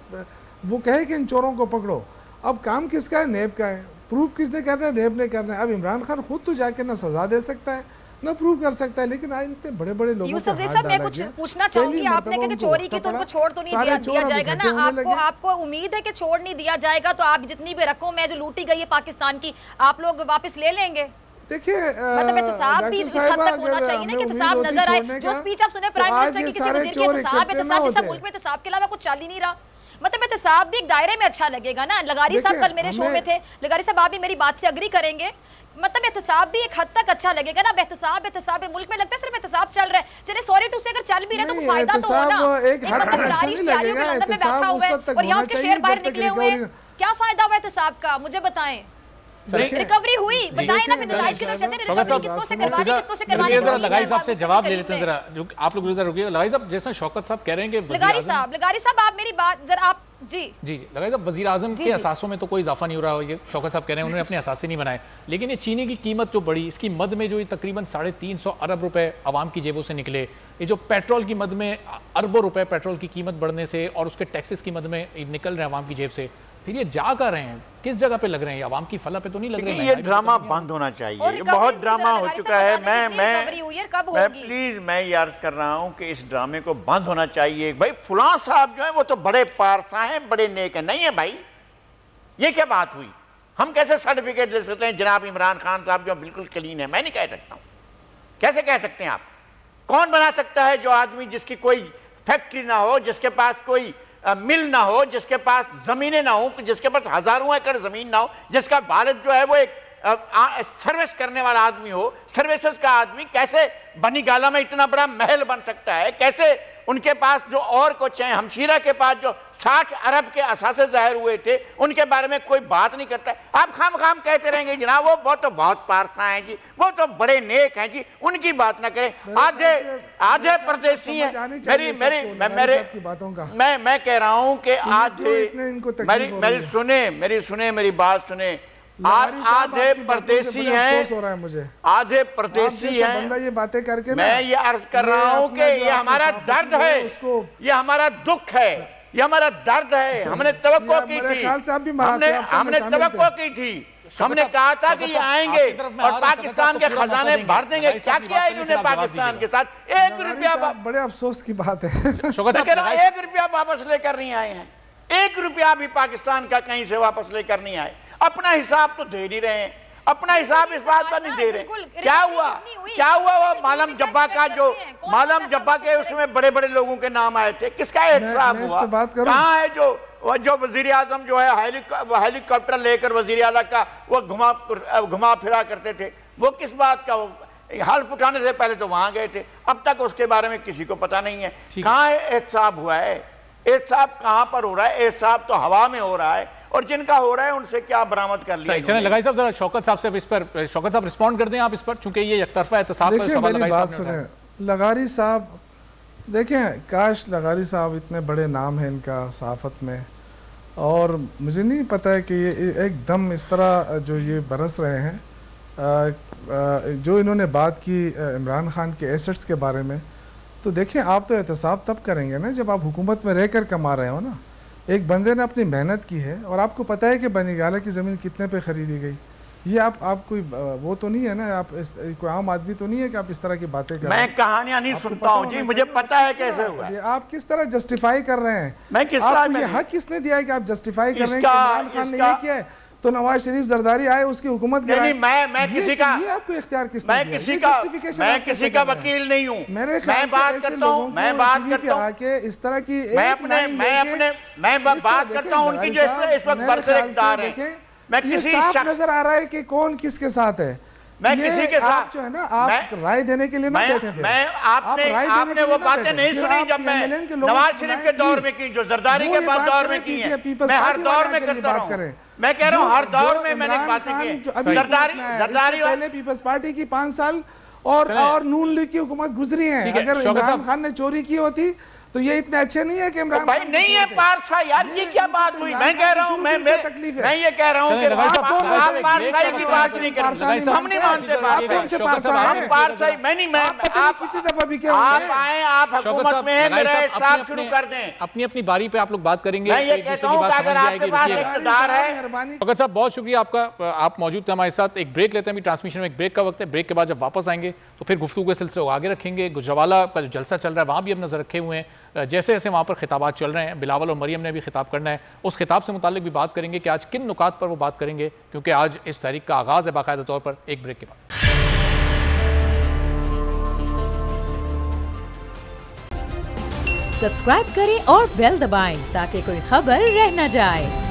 S4: वो कहे कि इन चोरों को पकड़ो। अब काम किसका है? नेब का है। प्रूफ किसने करना है? नेब ने करना है। अब इमरान खान खुद तो जाके ना सजा दे सकता है ना प्रूव कर सकता है, लेकिन आज इतने बड़े बड़े लोगों
S5: यूसुफ जी साहब, मैं कुछ पूछना चाहूंगी। आपने कहा कि चोरी की तो उनको छोड़ तो नहीं दिया जाएगा ना? आपको उम्मीद है कि छोड़ नहीं दिया जाएगा, तो आप जितनी भी रकम है जो लूटी गई है पाकिस्तान की, आप लोग वापस ले लेंगे?
S4: देखिए,
S5: मतलब एहतसाब भी इस हद तक होना चाहिए ना कि एहतसाब नजर आए। जो स्पीच आप सुने प्राइम मिनिस्टर की, किसी वजीर के एहतसाब इस मुल्क में एहतसाब के अलावा कुछ चल ही नहीं रहा। मतलब एहतसाब भी एक दायरे में अच्छा लगेगा ना। लगारी साहब कल मेरे शो में थे, लगारी साहब आप भी मेरी बात से अग्री करेंगे। मतलब एहतसाब भी एक हद तक अच्छा लगेगा ना। एहतसाब मुल्क में लगता है सिर्फ एहतसाब चल रहा है, चले सॉरी टू से अगर चल भी रहे तो फायदा तो हो ना। एक बैठा हुआ है और यहाँ उसके शेयर बाहर निकले हुए हैं, क्या फायदा हुआ एहतसाब का? मुझे बताएं। रिकवरी हुई, बताएं ना। फिर नताइज की तरफ चलते हैं, रिकवरी कितनों से करवानी, कितनों से करवानी।
S2: लगारी साहब से जवाब ले लेते हैं जरा, आप लोग जरा रुकिए। लगारी साहब, जैसा शौकत साहब कह रहे हैं कि
S5: लगारी साहब आप मेरी बात जरा आप जी
S2: लगाई साहब, वज़ीर आज़म के असासों में तो कोई इजाफा नहीं हो रहा। ये शौकत साहब कह रहे हैं उन्होंने अपने असासे नहीं बनाए, लेकिन ये चीनी की कीमत जो बढ़ी, इसकी मद में जो ये तकरीबन 350 अरब रुपए आवाम की जेबों से निकले, ये जो पेट्रोल की मद में अरबों रुपए पेट्रोल की कीमत बढ़ने से और उसके टैक्सेस की मद में निकल रहे हैं आवाम की जेब से, फिर ये जा कर रहे हैं, किस जगह पे लग रहे हैं? आवाम की फला पे तो नहीं लग रहे हैं।
S3: ये ड्रामा बंद होना चाहिए, बहुत ड्रामा हो चुका है। मैं प्लीज मैं ये अर्ज कर रहा हूँ कि इस ड्रामे को बंद होना चाहिए। भाई फुलां साहब जो है वो तो बड़े पारसा हैं, बड़े नेक हैं। नहीं है भाई, ये क्या बात हुई? हम कैसे सर्टिफिकेट दे सकते हैं जनाब इमरान खान साहब जो बिल्कुल क्लीन है? मैं नहीं कह सकता हूँ। कैसे कह सकते हैं आप? कौन बना सकता है जो आदमी जिसकी कोई फैक्ट्री ना हो, जिसके पास कोई मिल ना हो, जिसके पास जमीनें ना हो, जिसके पास हजारों एकड़ जमीन ना हो, जिसका वालिद जो है वो एक सर्विस करने वाला आदमी हो, सर्विसेज का आदमी, कैसे बनी गाला में इतना बड़ा महल बन सकता है? कैसे उनके पास जो और कुछ है, हमशीरा के पास जो 60 अरब के असासे जाहिर हुए थे, उनके बारे में कोई बात नहीं करता है। आप खाम कहते रहेंगे जनाब वो तो बहुत पारसा हैं जी, वो तो बड़े नेक हैं जी, उनकी बात ना करें। आधे परदेसी हैं। मैं कह रहा हूं कि मेरी बात सुने, आधे परदेसी हैं, आधे परदेसी हैं।
S4: बंदा ये बातें करके
S3: मैं ये अर्ज कर रहा हूँ कि ये हमारा दर्द है, ये हमारा दुख है, ये हमारा दर्द है। हमने तवक्को की थी, हमने तवक्को की थी, हमने कहा था कि ये आएंगे और पाकिस्तान के खजाने भर देंगे। क्या किया इन्होंने पाकिस्तान के साथ? 1 रुपया,
S4: बड़े अफसोस की बात है।
S3: 1 रुपया वापस लेकर नहीं आए हैं। 1 रुपया भी पाकिस्तान का कहीं से वापस लेकर नहीं आए। अपना हिसाब तो दे नहीं रहे हैं, अपना हिसाब इस बात पर नहीं दे रहे। क्या हुआ वो मालम जब्बा का, जो मालम जब्बा के उसमें बड़े बड़े लोगों के नाम आए थे, किसका हिसाब हुआ? कहाँ है जो वजीर आजम जो है हेलीकॉप्टर लेकर वजीर आला का वो घुमा फिरा करते थे, वो किस बात का? हल्फ उठाने से पहले तो वहां गए थे, अब तक उसके बारे में किसी को पता नहीं है। कहाँ एहतसाब हुआ है? एहतसाब कहाँ पर हो रहा है? एहतसाब तो हवा में हो रहा है, और जिनका हो रहा है उनसे क्या बरामद कर लिया।
S2: चलें लगाई साहब, जरा शौकत साहब से इस पर, शौकत साहब रिस्पॉन्ड कर दें आप इस पर, चूंकि ये एकतरफा एहतसाब का सवाल।
S4: मेरी बात सुने लगारी साहब, देखें काश लगारी साहब, इतने बड़े नाम है इनका सहाफत में, और मुझे नहीं पता है कि ये एकदम इस तरह जो ये बरस रहे हैं, जो इन्होंने बात की इमरान खान के एसेट्स के बारे में, तो देखें आप तो एहतसाब तब करेंगे ना जब आप हुकूमत में रहकर कमा रहे हो ना। एक बंदे ने अपनी मेहनत की है, और आपको पता है कि बनी गाला की ज़मीन कितने पे ख़रीदी गई, ये आप कोई वो तो नहीं है ना, आप कोई आम आदमी तो नहीं है कि आप इस तरह की बातें कर रहे हैं।
S3: मैं कहानियां नहीं सुनता हूँ जी, मुझे पता है कैसे हुआ।
S4: आप किस तरह जस्टिफाई कर रहे हैं?
S3: मैं किस तरह?
S4: आपको ये हक किसने दिया है कि आप जस्टिफाई कर रहे हैं कि इमरान खान ने ये किया है तो नवाज शरीफ जरदारी आए उसकी हुकूमत गिराए?
S3: मैं किसी का,
S4: ये आपको इख्तियार किसने दिया?
S3: मैं किसी का वकील नहीं हूँ। मैं बात करता हूँ, मैं बात करता हूँ
S4: आके इस तरह की
S3: मैं बात करता हूँ उनकी जो इस वक्त बरकरार है। मैं किसी
S4: साफ नजर आ रहा है कि कौन किसके साथ है।
S3: मैं किसी के साथ
S4: जो है ना, आप राय देने के लिए ना बैठे थे।
S3: आपने वो बातें नहीं सुनी जब मैं नवाज शरीफ के दौर में की, जो जरदारी के बाद दौर में की है। मैं हर दौर में करता हूं, मैं कह रहा हूं हर दौर में मैंने बातें की। जरदारी
S4: पहले पीपल्स पार्टी की 5 साल और नून लीग की हुकूमत गुजरी है। अगर इमरान खान ने चोरी की होती तो ये इतने अच्छे नहीं है कि इमरान
S3: भाई नहीं है पारसा यार, ये क्या बात हुई? मैं कह रहा हूँ, मैं ये कह रहा हूँ कि आप पारसाई की बात नहीं कर रहे, हम नहीं मानते पारसाई। मैं नहीं, मैं आप कितनी दफा भी क्या आप आए, आप हुकूमत में हैं, मेरा हिसाब शुरू कर दें।
S2: अपनी अपनी बारी पे आप लोग बात करेंगे।
S3: मैं ये कहता हूँ कि अगर आपके पास इक़्तिदार है।
S2: अगर साहब बहुत शुक्रिया आपका, आप मौजूद थे हमारे साथ। एक ब्रेक लेते हैं, ट्रांसमिशन में एक ब्रेक का वक्त है। ब्रेक के बाद जब वापस आएंगे तो फिर गुफ्तगू के सिलसिले को आगे रखेंगे। गुजरावाला का जो जलसा चल रहा है वहाँ भी हम नजर रखे हुए हैं, जैसे जैसे वहाँ पर खिताबात चल रहे हैं। बिलावल और मरियम ने भी खिताब करना है, उस खिताब से मुतालिक भी बात करेंगे कि आज किन नुकात पर वो बात करेंगे, क्योंकि आज इस तहरीक का आगाज़ है बाकायदा तौर पर। एक ब्रेक के बाद
S1: सब्सक्राइब करें और बेल दबाएं ताकि कोई खबर रह न जाए।